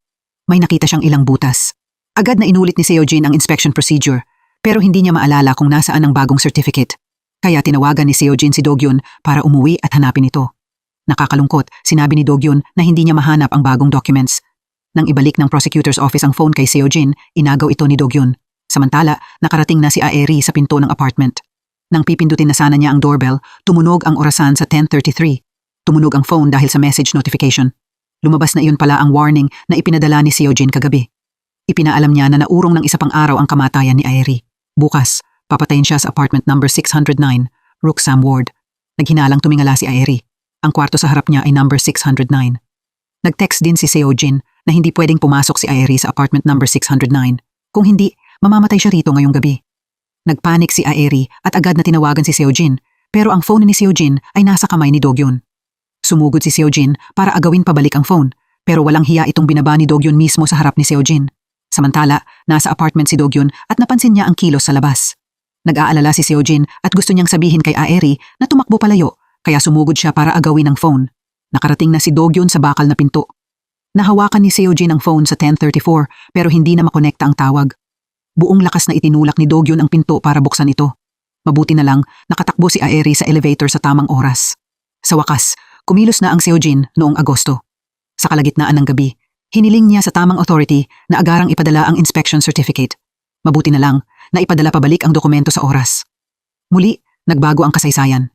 May nakita siyang ilang butas. Agad na inulit ni Seojin ang inspection procedure, pero hindi niya maalala kung nasaan ang bagong certificate. Kaya tinawagan ni Seojin si Do Gyun para umuwi at hanapin ito. Nakakalungkot, sinabi ni Do Gyun na hindi niya mahanap ang bagong documents. Nang ibalik ng prosecutor's office ang phone kay Seojin, inagaw ito ni Do Gyun. Samantala, nakarating na si Aeri sa pinto ng apartment. Nang pipindutin na sana niya ang doorbell, tumunog ang orasan sa 10:33. Tumunog ang phone dahil sa message notification. Lumabas na iyon pala ang warning na ipinadala ni Seojin kagabi. Ipinaalam niya na naurong ng isa pang araw ang kamatayan ni Aeri. Bukas, papatayin siya sa apartment number 609, Ruksam Ward. Naghinalang tumingala si Aeri. Ang kwarto sa harap niya ay number 609. Nag-text din si Seojin na hindi pwedeng pumasok si Aeri sa apartment number 609. Kung hindi, mamamatay siya rito ngayong gabi. Nagpanik si Aeri at agad na tinawagan si Seojin, pero ang phone ni Seojin ay nasa kamay ni Do Gyun. Sumugod si Seojin para agawin pabalik ang phone, pero walang hiya itong binaba ni Do Gyun mismo sa harap ni Seojin. Samantala, nasa apartment si Do Gyun at napansin niya ang kilos sa labas. Nag-aalala si Seojin at gusto niyang sabihin kay Aeri na tumakbo palayo, kaya sumugod siya para agawin ang phone. Nakarating na si Do Gyun sa bakal na pinto. Nahawakan ni Seojin ang phone sa 10:34 pero hindi na makonekta ang tawag. Buong lakas na itinulak ni Do Gyun ang pinto para buksan ito. Mabuti na lang, nakatakbo si Aeri sa elevator sa tamang oras. Sa wakas, kumilos na ang Seojin noong Agosto. Sa kalagitnaan ng gabi, hiniling niya sa tamang authority na agarang ipadala ang inspection certificate. Mabuti na lang na ipadala pabalik ang dokumento sa oras. Muli, nagbago ang kasaysayan.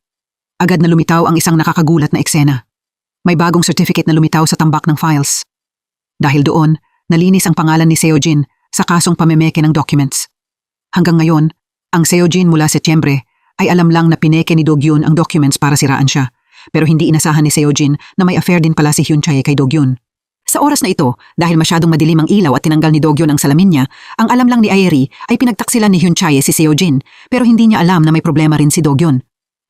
Agad na lumitaw ang isang nakakagulat na eksena. May bagong certificate na lumitaw sa tambak ng files. Dahil doon, nalinis ang pangalan ni Seojin sa kasong pamemeke ng documents. Hanggang ngayon, ang Seojin mula Setyembre ay alam lang na pineke ni Do Gyun ang documents para siraan siya. Pero hindi inasahan ni Seojin na may affair din pala si Hyun Chae kay Do Gyun. Sa oras na ito, dahil masyadong madilim ang ilaw at tinanggal ni Dogyon ang salamin niya, ang alam lang ni Aeri ay pinagtaksilan ni Hyun Chae si Seojin, pero hindi niya alam na may problema rin si Dogyon.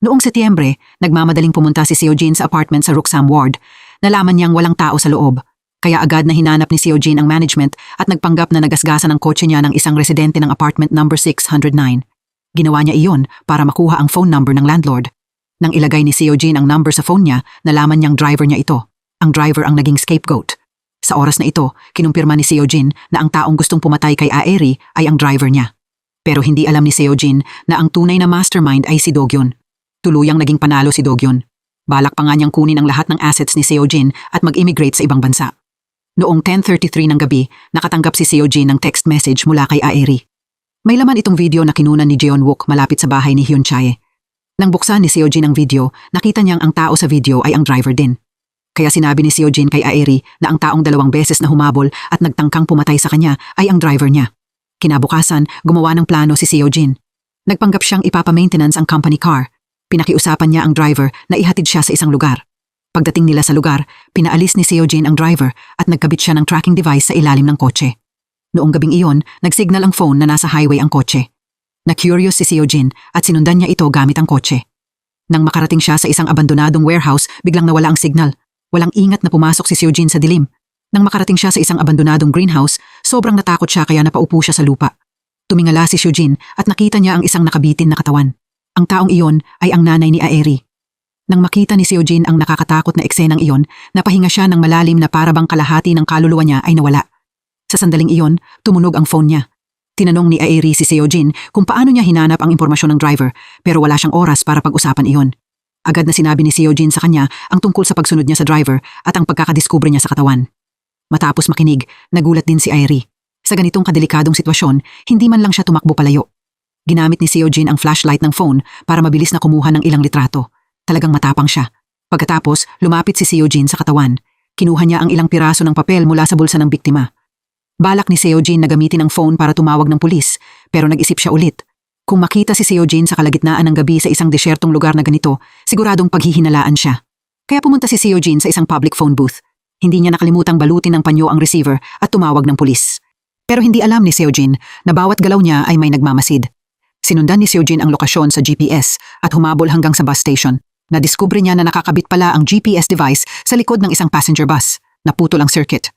Noong Setyembre, nagmamadaling pumunta si Seojin sa apartment sa Ruksam Ward. Nalaman niyang walang tao sa loob. Kaya agad na hinanap ni Seojin ang management at nagpanggap na nagasgasan ang kotse niya ng isang residente ng apartment number 609. Ginawa niya iyon para makuha ang phone number ng landlord. Nang ilagay ni Seojin ang number sa phone niya, nalaman niyang driver niya ito. Ang driver ang naging scapegoat. Sa oras na ito, kinumpirma ni Seojin na ang taong gustong pumatay kay Aeri ay ang driver niya. Pero hindi alam ni Seojin na ang tunay na mastermind ay si Dogyon. Tuluyang naging panalo si Dogyon. Balak pa nga niyang kunin ang lahat ng assets ni Seojin at mag-immigrate sa ibang bansa. Noong 10:33 ng gabi, nakatanggap si Seojin ng text message mula kay Aeri. May laman itong video na kinunan ni Jeon-wook malapit sa bahay ni Hyun Chae. Nang buksan ni Seojin ang video, nakita niyang ang tao sa video ay ang driver din. Kaya sinabi ni Seojin kay Aeri na ang taong 2 beses na humabol at nagtangkang pumatay sa kanya ay ang driver niya. Kinabukasan, gumawa ng plano si Seojin. Nagpanggap siyang ipapa-maintenance ang company car. Pinakiusapan niya ang driver na ihatid siya sa isang lugar. Pagdating nila sa lugar, pinaalis ni Seojin ang driver at nagkabit siya ng tracking device sa ilalim ng kotse. Noong gabing iyon, nagsignal ang phone na nasa highway ang kotse. Na-curious si Seojin at sinundan niya ito gamit ang kotse. Nang makarating siya sa isang abandonadong warehouse, biglang nawala ang signal. Walang ingat na pumasok si Seojin sa dilim. Nang makarating siya sa isang abandonadong greenhouse, sobrang natakot siya kaya napaupo siya sa lupa. Tumingala si Seojin at nakita niya ang isang nakabitin na katawan. Ang taong iyon ay ang nanay ni Aeri. Nang makita ni Seojin ang nakakatakot na eksenang iyon, napahinga siya ng malalim na parabang kalahati ng kaluluwa niya ay nawala. Sa sandaling iyon, tumunog ang phone niya. Tinanong ni Aeri si Seojin kung paano niya hinanap ang impormasyon ng driver pero wala siyang oras para pag-usapan iyon. Agad na sinabi ni Seojin sa kanya ang tungkol sa pagsunod niya sa driver at ang pagkakadiskubre niya sa katawan. Matapos makinig, nagulat din si Aeri. Sa ganitong kadelikadong sitwasyon, hindi man lang siya tumakbo palayo. Ginamit ni Seojin ang flashlight ng phone para mabilis na kumuha ng ilang litrato. Talagang matapang siya. Pagkatapos, lumapit si Seojin sa katawan. Kinuha niya ang ilang piraso ng papel mula sa bulsa ng biktima. Balak ni Seojin na gamitin ang phone para tumawag ng pulis, pero nag-isip siya ulit. Kung makita si Seojin sa kalagitnaan ng gabi sa isang desyertong lugar na ganito, siguradong paghihinalaan siya. Kaya pumunta si Seojin sa isang public phone booth. Hindi niya nakalimutang balutin ng panyo ang receiver at tumawag ng pulis. Pero hindi alam ni Seojin na bawat galaw niya ay may nagmamasid. Sinundan ni Seojin ang lokasyon sa GPS at humabol hanggang sa bus station. Nadiskubre niya na nakakabit pala ang GPS device sa likod ng isang passenger bus. Naputol ang circuit.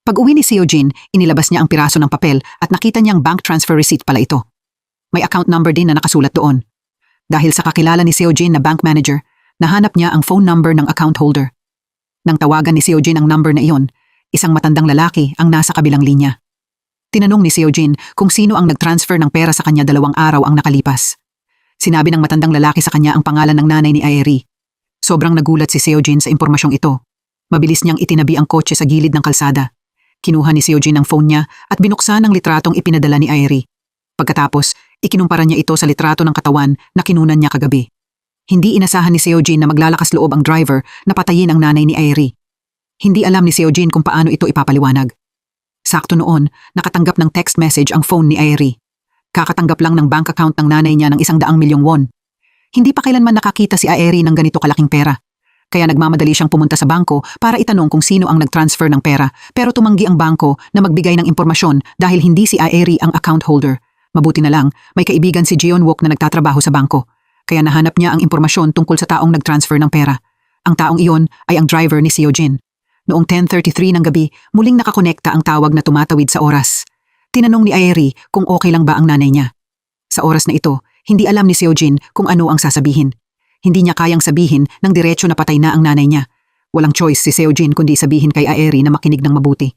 Pag-uwi ni Seojin, inilabas niya ang piraso ng papel at nakita niyang bank transfer receipt pala ito. May account number din na nakasulat doon. Dahil sa kakilala ni Seojin na bank manager, nahanap niya ang phone number ng account holder. Nang tawagan ni Seojin ang number na iyon, isang matandang lalaki ang nasa kabilang linya. Tinanong ni Seojin kung sino ang nag-transfer ng pera sa kanya 2 araw ang nakalipas. Sinabi ng matandang lalaki sa kanya ang pangalan ng nanay ni Aeri. Sobrang nagulat si Seojin sa impormasyong ito. Mabilis niyang itinabi ang kotse sa gilid ng kalsada. Kinuha ni Seojin ang phone niya at binuksan ang litratong ipinadala ni Aeri. Pagkatapos, ikinumpara niya ito sa litrato ng katawan na kinunan niya kagabi. Hindi inasahan ni Seojin na maglalakas loob ang driver na patayin ang nanay ni Aeri. Hindi alam ni Seojin kung paano ito ipapaliwanag. Sakto noon, nakatanggap ng text message ang phone ni Aeri. Kakatanggap lang ng bank account ng nanay niya ng 100 milyong won. Hindi pa kailanman nakakita si Aeri ng ganito kalaking pera. Kaya nagmamadali siyang pumunta sa bangko para itanong kung sino ang nag-transfer ng pera pero tumanggi ang bangko na magbigay ng impormasyon dahil hindi si Aeri ang account holder. Mabuti na lang, may kaibigan si Jeon-wook na nagtatrabaho sa bangko. Kaya nahanap niya ang impormasyon tungkol sa taong nag-transfer ng pera. Ang taong iyon ay ang driver ni Seojin. Noong 10:33 ng gabi, muling nakakonekta ang tawag na tumatawid sa oras. Tinanong ni Aeri kung okay lang ba ang nanay niya. Sa oras na ito, hindi alam ni Seojin kung ano ang sasabihin. Hindi niya kayang sabihin ng diretso na patay na ang nanay niya. Walang choice si Seojin kundi sabihin kay Aeri na makinig ng mabuti.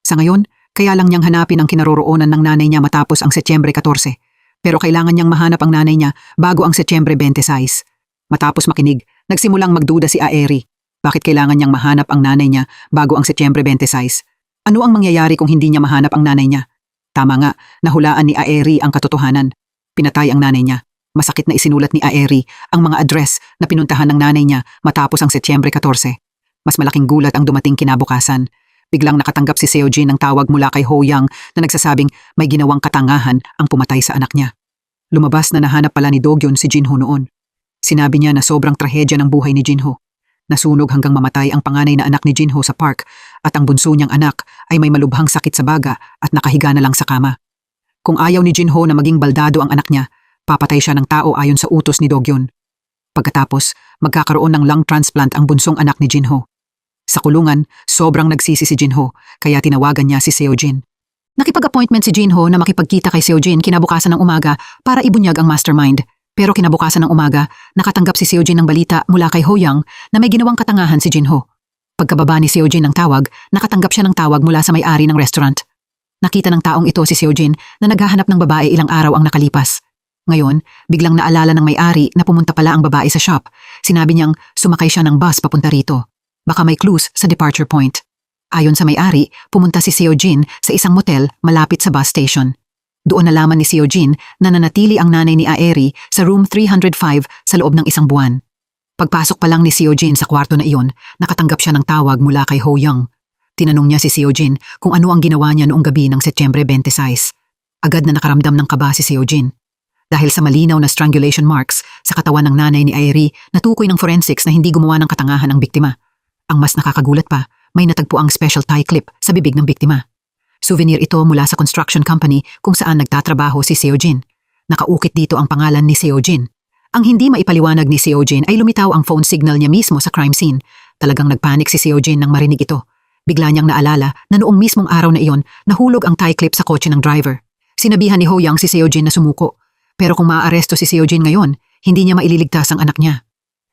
Sa ngayon, kaya lang niyang hanapin ang kinaroroonan ng nanay niya matapos ang Setyembre 14. Pero kailangan niyang mahanap ang nanay niya bago ang Setyembre 26. Matapos makinig, nagsimulang magduda si Aeri. Bakit kailangan niyang mahanap ang nanay niya bago ang Setyembre 26? Ano ang mangyayari kung hindi niya mahanap ang nanay niya? Tama nga, nahulaan ni Aeri ang katotohanan. Pinatay ang nanay niya. Masakit na isinulat ni Aeri ang mga address na pinuntahan ng nanay niya matapos ang Setyembre 14. Mas malaking gulat ang dumating kinabukasan. Biglang nakatanggap si Seojin ng tawag mula kay Ho Young na nagsasabing may ginawang katangahan ang pumatay sa anak niya. Lumabas na nahanap pala ni Dogyon si Jinho noon. Sinabi niya na sobrang trahedya ng buhay ni Jinho. Nasunog hanggang mamatay ang panganay na anak ni Jinho sa park at ang bunso niyang anak ay may malubhang sakit sa baga at nakahiga na lang sa kama. Kung ayaw ni Jinho na maging baldado ang anak niya, papatay siya ng tao ayon sa utos ni Dogyun. Pagkatapos, magkakaroon ng lung transplant ang bunsong anak ni Jinho. Sa kulungan, sobrang nagsisi si Jinho kaya tinawagan niya si Seojin. Nakipag-appointment si Jinho na makipagkita kay Seojin kinabukasan ng umaga para ibunyag ang mastermind. Pero kinabukasan ng umaga, nakatanggap si Seojin ng balita mula kay Hoyoung na may ginawang katangahan si Jinho. Pagkababa ni Seojin ng tawag, nakatanggap siya ng tawag mula sa may-ari ng restaurant. Nakita ng taong ito si Seojin na naghahanap ng babae ilang araw ang nakalipas. Ngayon, biglang naalala ng may-ari na pumunta pala ang babae sa shop. Sinabi niyang sumakay siya ng bus papunta rito. Baka may clues sa departure point. Ayon sa may-ari, pumunta si Seojin sa isang motel malapit sa bus station. Doon nalaman ni Seojin na nanatili ang nanay ni Aeri sa room 305 sa loob ng isang buwan. Pagpasok pa lang ni Seojin sa kwarto na iyon, nakatanggap siya ng tawag mula kay Hoyoung. Tinanong niya si Seojin kung ano ang ginawa niya noong gabi ng Setyembre 26. Agad na nakaramdam ng kaba si Seojin. Dahil sa malinaw na strangulation marks sa katawan ng nanay ni Aeri, natukoy ng forensics na hindi gumawa ng katangahan ang biktima. Ang mas nakakagulat pa, may natagpo ang special tie clip sa bibig ng biktima. Souvenir ito mula sa construction company kung saan nagtatrabaho si Seojin. Nakaukit dito ang pangalan ni Seojin. Ang hindi maipaliwanag ni Seojin ay lumitaw ang phone signal niya mismo sa crime scene. Talagang nagpanik si Seojin nang marinig ito. Bigla niyang naalala na noong mismong araw na iyon, nahulog ang tie clip sa kotse ng driver. Sinabihan ni Hoyoung si Seojin na sumuko. Pero kung maaaresto si Seojin ngayon, hindi niya maililigtas ang anak niya.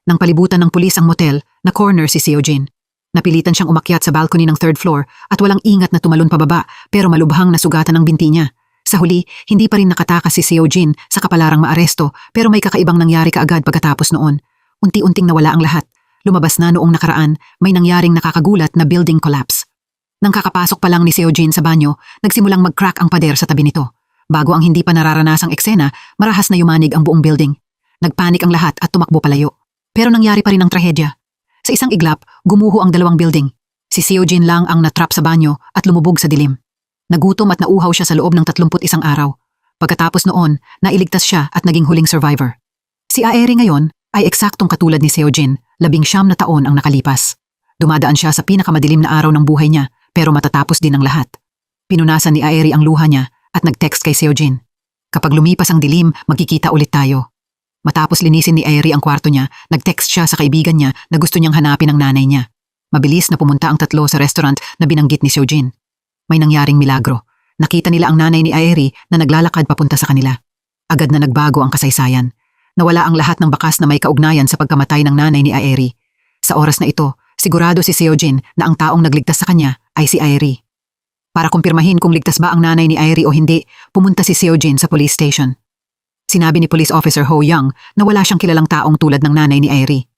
Nang palibutan ng pulis ang motel, na-corner si Seojin. Napilitan siyang umakyat sa balcony ng third floor at walang ingat na tumalon pababa pero malubhang nasugatan ang binti niya. Sa huli, hindi pa rin nakatakas si Seojin sa kapalarang maaresto pero may kakaibang nangyari kaagad pagkatapos noon. Unti-unting nawala ang lahat. Lumabas na noong nakaraan, may nangyaring nakakagulat na building collapse. Nang kakapasok pa lang ni Seojin sa banyo, nagsimulang mag-crack ang pader sa tabi nito. Bago ang hindi pa nararanasang eksena, marahas na yumanig ang buong building. Nagpanik ang lahat at tumakbo palayo. Pero nangyari pa rin ang trahedya. Sa isang iglap, gumuho ang dalawang building. Si Seojin lang ang natrap sa banyo at lumubog sa dilim. Nagutom at nauhaw siya sa loob ng 31 araw. Pagkatapos noon, nailigtas siya at naging huling survivor. Si Aeri ngayon ay eksaktong katulad ni Seojin, 19 na taon ang nakalipas. Dumadaan siya sa pinakamadilim na araw ng buhay niya pero matatapos din ang lahat. Pinunasan ni Aeri ang luha niya at nag-text kay Seojin. Kapag lumipas ang dilim, magkikita ulit tayo. Matapos linisin ni Aeri ang kwarto niya, nag-text siya sa kaibigan niya na gusto niyang hanapin ang nanay niya. Mabilis na pumunta ang tatlo sa restaurant na binanggit ni Seojin. May nangyaring milagro. Nakita nila ang nanay ni Aeri na naglalakad papunta sa kanila. Agad na nagbago ang kasaysayan. Nawala ang lahat ng bakas na may kaugnayan sa pagkamatay ng nanay ni Aeri. Sa oras na ito, sigurado si Seojin na ang taong nagligtas sa kanya ay si Aeri. Para kumpirmahin kung ligtas ba ang nanay ni Aeri o hindi, pumunta si Seojin sa police station. Sinabi ni Police Officer Hoyoung na wala siyang kilalang taong tulad ng nanay ni Aeri.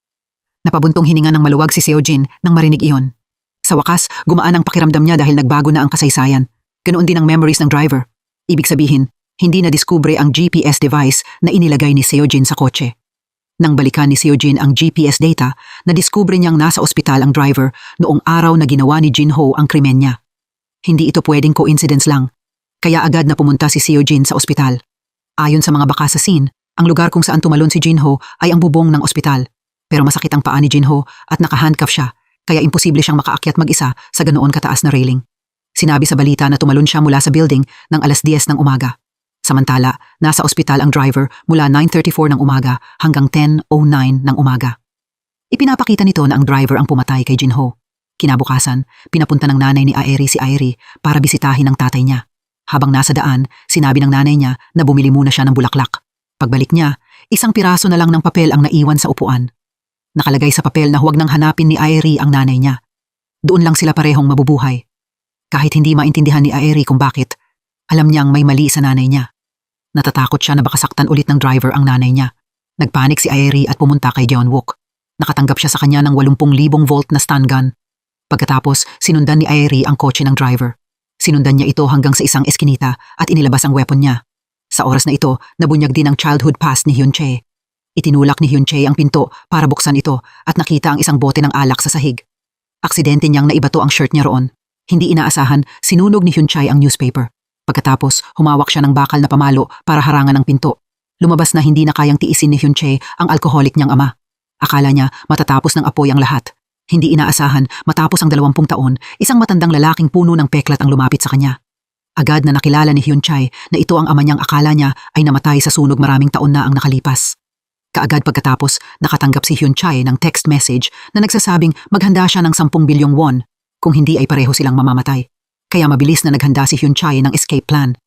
Napabuntong hininga ng maluwag si Seojin nang marinig iyon. Sa wakas, gumaan ang pakiramdam niya dahil nagbago na ang kasaysayan. Ganoon din ang memories ng driver. Ibig sabihin, hindi na diskubre ang GPS device na inilagay ni Seojin sa kotse. Nang balikan ni Seojin ang GPS data, nadiskubre niyang nasa ospital ang driver noong araw na ginawa ni Jinho ang krimen niya. Hindi ito pwedeng coincidence lang, kaya agad na pumunta si Seojin sa ospital. Ayon sa mga bakas sa scene, ang lugar kung saan tumalon si Jinho ay ang bubong ng ospital. Pero masakit ang paa ni Jinho at nakahandcuff siya, kaya imposible siyang makaakyat mag-isa sa ganoon kataas na railing. Sinabi sa balita na tumalon siya mula sa building ng 10:00 ng umaga. Samantala, nasa ospital ang driver mula 9:34 ng umaga hanggang 10:09 ng umaga. Ipinapakita nito na ang driver ang pumatay kay Jinho. Kinabukasan, pinapunta ng nanay ni Aeri si Aeri para bisitahin ang tatay niya. Habang nasa daan, sinabi ng nanay niya na bumili muna siya ng bulaklak. Pagbalik niya, isang piraso na lang ng papel ang naiwan sa upuan. Nakalagay sa papel na huwag nang hanapin ni Aeri ang nanay niya. Doon lang sila parehong mabubuhay. Kahit hindi maintindihan ni Aeri kung bakit, alam niyang may mali sa nanay niya. Natatakot siya na baka saktan ulit ng driver ang nanay niya. Nagpanik si Aeri at pumunta kay Jeonwook. Nakatanggap siya sa kanya ng 80,000 volt na stun gun. Pagkatapos, sinundan ni Aeri ang kotse ng driver. Sinundan niya ito hanggang sa isang eskinita at inilabas ang weapon niya. Sa oras na ito, nabunyag din ang childhood past ni Hyun-chae. Itinulak ni Hyun-chae ang pinto para buksan ito at nakita ang isang bote ng alak sa sahig. Aksidente niyang naibato ang shirt niya roon. Hindi inaasahan, sinunog ni Hyun-chae ang newspaper. Pagkatapos, humawak siya ng bakal na pamalo para harangan ang pinto. Lumabas na hindi na kayang tiisin ni Hyun-chae ang alkoholik niyang ama. Akala niya matatapos ng apoy ang lahat. Hindi inaasahan, matapos ang 20 taon, isang matandang lalaking puno ng peklat ang lumapit sa kanya. Agad na nakilala ni Hyun Chae na ito ang ama niyang akala niya ay namatay sa sunog maraming taon na ang nakalipas. Kaagad pagkatapos, nakatanggap si Hyun Chae ng text message na nagsasabing maghanda siya ng 10 bilyong won, kung hindi ay pareho silang mamamatay. Kaya mabilis na naghanda si Hyun Chae ng escape plan.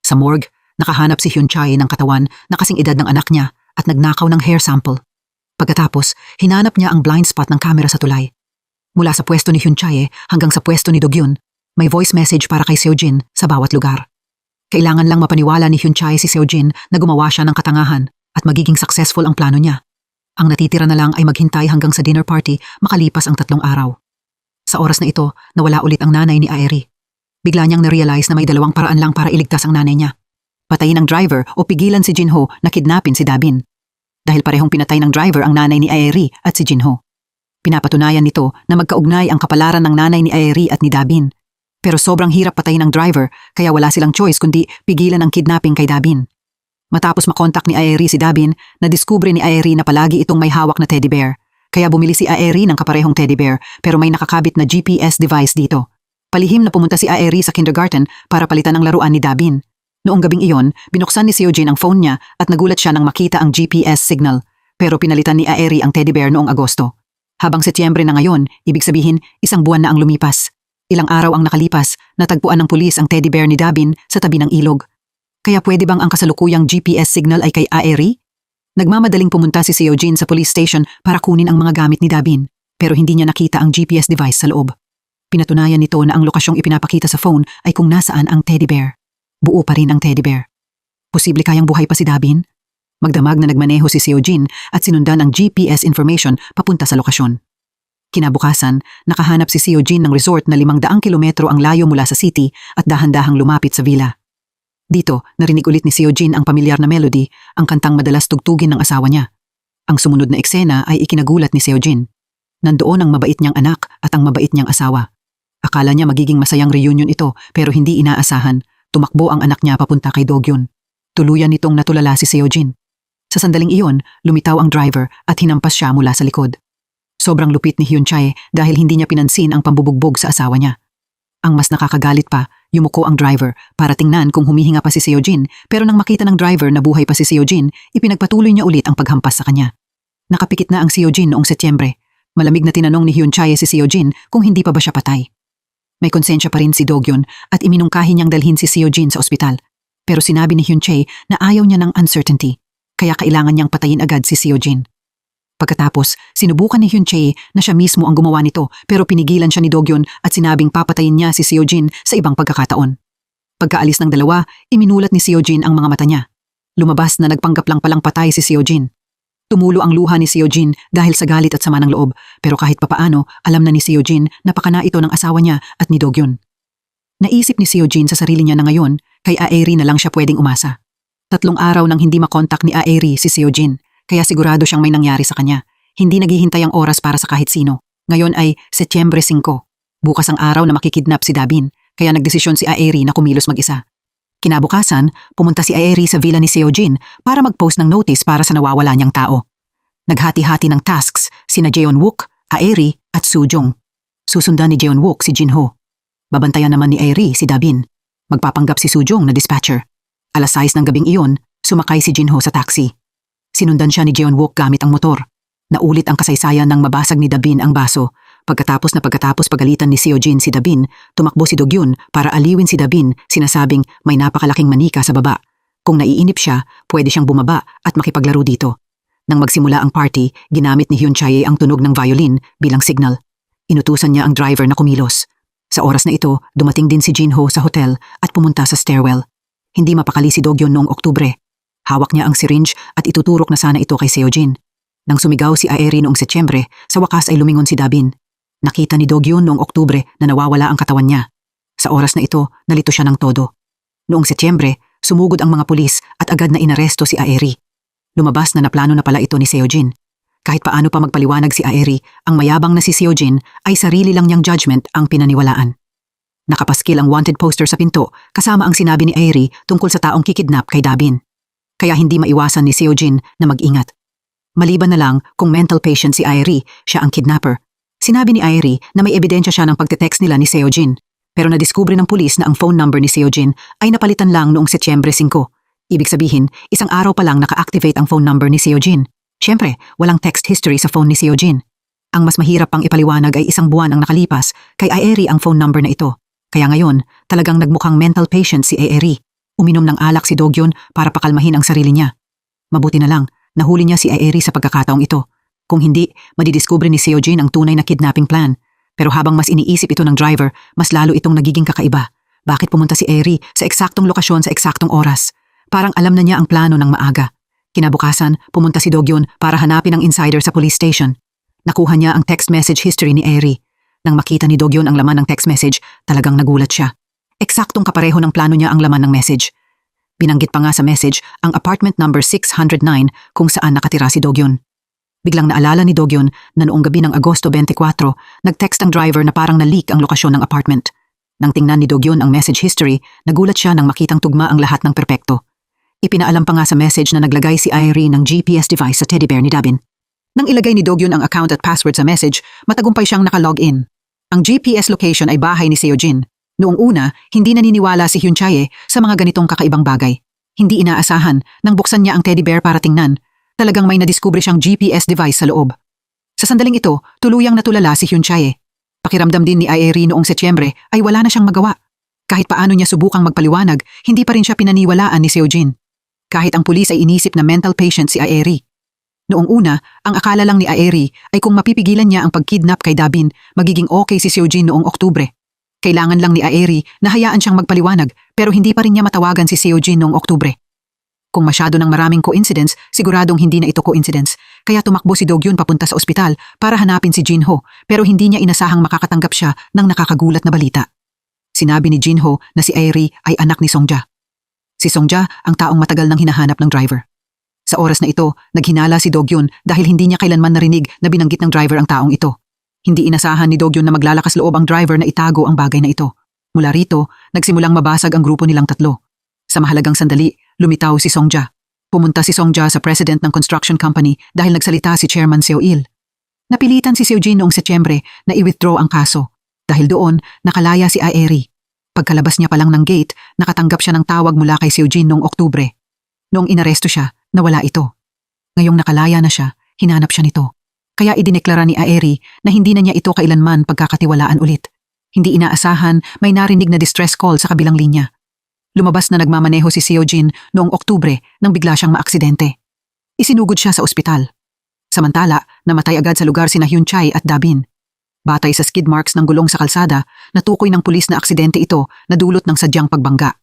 Sa morgue, nakahanap si Hyun Chae ng katawan na kasing edad ng anak niya at nagnakaw ng hair sample. Pagkatapos, hinanap niya ang blind spot ng kamera sa tulay. Mula sa pwesto ni Hyun Chae hanggang sa pwesto ni Do-gyun, may voice message para kay Seo-jin sa bawat lugar. Kailangan lang mapaniwala ni Hyun Chae si Seo-jin na gumawa siya ng katangahan at magiging successful ang plano niya. Ang natitira na lang ay maghintay hanggang sa dinner party makalipas ang 3 araw. Sa oras na ito, nawala ulit ang nanay ni Aeri. Bigla niyang na-realize na may 2 paraan lang para iligtas ang nanay niya. Patayin ang driver o pigilan si Jinho na kidnapin si Dabin. Dahil parehong pinatay ng driver ang nanay ni Aeri at si Jinho. Pinapatunayan nito na magkaugnay ang kapalaran ng nanay ni Aeri at ni Dabin. Pero sobrang hirap patayin ng driver kaya wala silang choice kundi pigilan ang kidnapping kay Dabin. Matapos makontak ni Aeri si Dabin, nadiskubre ni Aeri na palagi itong may hawak na teddy bear. Kaya bumili si Aeri ng kaparehong teddy bear pero may nakakabit na GPS device dito. Palihim na pumunta si Aeri sa kindergarten para palitan ang laruan ni Dabin. Noong gabing iyon, binuksan ni Seo-jin ang phone niya at nagulat siya nang makita ang GPS signal. Pero pinalitan ni Aeri ang teddy bear noong Agosto. Habang Setyembre na ngayon, ibig sabihin 1 buwan na ang lumipas. Ilang araw ang nakalipas, natagpuan ng pulis ang teddy bear ni Dabin sa tabi ng ilog. Kaya pwede bang ang kasalukuyang GPS signal ay kay Aeri? Nagmamadaling pumunta si Seo-jin sa police station para kunin ang mga gamit ni Dabin, pero hindi niya nakita ang GPS device sa loob. Pinatunayan nito na ang lokasyong ipinapakita sa phone ay kung nasaan ang teddy bear. Buo pa rin ang teddy bear. Posible kayang buhay pa si Dabin? Magdamag na nagmaneho si Seo-jin at sinundan ang GPS information papunta sa lokasyon. Kinabukasan, nakahanap si Seo-jin ng resort na 500 kilometro ang layo mula sa city at dahan-dahang lumapit sa villa. Dito, narinig ulit ni Seo-jin ang pamilyar na melody, ang kantang madalas tugtugin ng asawa niya. Ang sumunod na eksena ay ikinagulat ni Seo-jin. Nandoon ang mabait niyang anak at ang mabait niyang asawa. Akala niya magiging masayang reunion ito pero hindi inaasahan. Tumakbo ang anak niya papunta kay Do-gyun. Tuluyan nitong natulala si Seo-jin. Sa sandaling iyon, lumitaw ang driver at hinampas siya mula sa likod. Sobrang lupit ni Hyun Chae dahil hindi niya pinansin ang pambubugbog sa asawa niya. Ang mas nakakagalit pa, yumuko ang driver para tingnan kung humihinga pa si Seo-jin pero nang makita ng driver na buhay pa si Seo-jin, ipinagpatuloy niya ulit ang paghampas sa kanya. Nakapikit na ang Seo-jin noong Setyembre. Malamig na tinanong ni Hyun Chae si Seo-jin kung hindi pa ba siya patay. May konsensya pa rin si Do-gyun at iminungkahi niyang dalhin si Seo-jin sa ospital. Pero sinabi ni Hyun Chae na ayaw niya ng uncertainty, kaya kailangan niyang patayin agad si Seo-jin. Pagkatapos, sinubukan ni Hyun Chae na siya mismo ang gumawa nito pero pinigilan siya ni Do-gyun at sinabing papatayin niya si Seo-jin sa ibang pagkakataon. Pagkaalis ng dalawa, iminulat ni Seo-jin ang mga mata niya. Lumabas na nagpanggap lang palang patay si Seo-jin. Tumulo ang luha ni Seo-jin dahil sa galit at sama ng loob pero kahit papaano alam na ni Seo-jin na pakana ito ng asawa niya at ni Do-gyun. Naisip ni Seo-jin sa sarili niya na ngayon kay Aeri na lang siya pwedeng umasa. 3 araw nang hindi makontak ni Aeri si Seo-jin kaya sigurado siyang may nangyari sa kanya. Hindi naghihintay ang oras para sa kahit sino. Ngayon ay Setyembre 5. Bukas ang araw na makikidnap si Dabin kaya nagdesisyon si Aeri na kumilos mag-isa. Kinabukasan, pumunta si Aeri sa villa ni Seo-jin para mag-post ng notice para sa nawawala niyang tao. Naghati-hati ng tasks sina Jeon-wook, Aeri at Soo-jung. Susundan ni Jeon-wook si Jinho. Babantayan naman ni Aeri si Dabin. Magpapanggap si Soo-jung na dispatcher. 6:00 ng gabing iyon, sumakay si Jinho sa taxi. Sinundan siya ni Jeon-wook gamit ang motor. Naulit ang kasaysayan ng mabasag ni Dabin ang baso. Pagkatapos pagalitan ni Seo-jin si Dabin, tumakbo si Do-gyun para aliwin si Dabin, sinasabing may napakalaking manika sa baba. Kung naiinip siya, pwede siyang bumaba at makipaglaro dito. Nang magsimula ang party, ginamit ni Hyun Chae ang tunog ng violin bilang signal. Inutusan niya ang driver na kumilos. Sa oras na ito, dumating din si Jinho sa hotel at pumunta sa stairwell. Hindi mapakali si Do-gyun noong Oktubre. Hawak niya ang syringe at ituturok na sana ito kay Seo-jin. Nang sumigaw si Aeri noong Setyembre, sa wakas ay lumingon si Dabin. Nakita ni Do-gyun noong Oktubre na nawawala ang katawan niya. Sa oras na ito, nalito siya ng todo. Noong Setyembre, sumugod ang mga pulis at agad na inaresto si Aeri. Lumabas na naplano na pala ito ni Seo-jin. Kahit paano pa magpaliwanag si Aeri, ang mayabang na si Seo-jin ay sarili lang niyang judgment ang pinaniwalaan. Nakapaskil ang wanted poster sa pinto kasama ang sinabi ni Aeri tungkol sa taong kikidnap kay Dabin. Kaya hindi maiwasan ni Seo-jin na mag-ingat. Maliban na lang kung mental patient si Aeri, siya ang kidnapper. Sinabi ni Airi na may ebidensya siya ng pagte-text nila ni Seojin. Pero nadiskubre ng pulis na ang phone number ni Seojin ay napalitan lang noong Setyembre 5. Ibig sabihin, isang araw pa lang naka-activate ang phone number ni Seojin. Siyempre, walang text history sa phone ni Seojin. Ang mas mahirap pang ipaliwanag ay isang buwan ang nakalipas kay Airi ang phone number na ito. Kaya ngayon, talagang nagmukhang mental patient si Airi. Uminom ng alak si Dokyeon para pakalmahin ang sarili niya. Mabuti na lang, nahuli niya si Airi sa pagkakataong ito. Kung hindi, madidiskubre ni Seojin ang tunay na kidnapping plan. Pero habang mas iniisip ito ng driver, mas lalo itong nagiging kakaiba. Bakit pumunta si Airi sa eksaktong lokasyon sa eksaktong oras? Parang alam na niya ang plano ng maaga. Kinabukasan, pumunta si Dokyeon para hanapin ang insider sa police station. Nakuha niya ang text message history ni Airi. Nang makita ni Dokyeon ang laman ng text message, talagang nagulat siya. Eksaktong kapareho ng plano niya ang laman ng message. Binanggit pa nga sa message ang apartment number 609 kung saan nakatira si Dokyeon. Biglang naalala ni Dokyeon na noong gabi ng Agosto 24, nag-text ang driver na parang na-leak ang lokasyon ng apartment. Nang tingnan ni Dokyeon ang message history, nagulat siya nang makitang tugma ang lahat ng perpekto. Ipinaalam pa nga sa message na naglagay si Airi ng GPS device sa teddy bear ni Dabin. Nang ilagay ni Dokyeon ang account at password sa message, matagumpay siyang nakalog-in. Ang GPS location ay bahay ni Seojin. Noong una, hindi naniniwala si Hyun Chae sa mga ganitong kakaibang bagay. Hindi inaasahan nang buksan niya ang teddy bear para tingnan. Talagang may nadiskubre siyang GPS device sa loob. Sa sandaling ito, tuluyang natulala si Hyun Chae. Pakiramdam din ni Airi noong Setyembre ay wala na siyang magawa. Kahit paano niya subukang magpaliwanag, hindi pa rin siya pinaniwalaan ni Seojin. Kahit ang pulis ay inisip na mental patient si Airi. Noong una, ang akala lang ni Airi ay kung mapipigilan niya ang pagkidnap kay Dabin, magiging okay si Seojin noong Oktubre. Kailangan lang ni Airi na hayaan siyang magpaliwanag pero hindi pa rin niya matawagan si Seojin noong Oktubre. Kung masyado ng maraming coincidence, siguradong hindi na ito coincidence. Kaya tumakbo si Dokyeon papunta sa ospital para hanapin si Jinho pero hindi niya inasahang makakatanggap siya ng nakakagulat na balita. Sinabi ni Jinho na si Airi ay anak ni Songja. Si Songja ang taong matagal nang hinahanap ng driver. Sa oras na ito, naghinala si Dokyeon dahil hindi niya kailanman narinig na binanggit ng driver ang taong ito. Hindi inasahan ni Dokyeon na maglalakas loob ang driver na itago ang bagay na ito. Mula rito, nagsimulang mabasag ang grupo nilang tatlo. Sa mahalagang sandali, lumitaw si Songja. Pumunta si Songja sa president ng construction company dahil nagsalita si Chairman Seo Il. Napilitan si Seojin noong Setyembre na i-withdraw ang kaso. Dahil doon, nakalaya si Airi. Pagkalabas niya pa lang ng gate, nakatanggap siya ng tawag mula kay Seojin noong Oktubre. Noong inaresto siya, nawala ito. Ngayong nakalaya na siya, hinanap siya nito. Kaya idineklara ni Airi na hindi na niya ito kailanman pagkakatiwalaan ulit. Hindi inaasahan, may narinig na distress call sa kabilang linya. Lumabas na nagmamaneho si Seojin noong Oktubre nang bigla siyang maaksidente. Isinugod siya sa ospital. Samantala, namatay agad sa lugar sina Hyun Chae at Dabin. Batay sa skid marks ng gulong sa kalsada, natukoy ng pulis na aksidente ito na dulot ng sadyang pagbangga.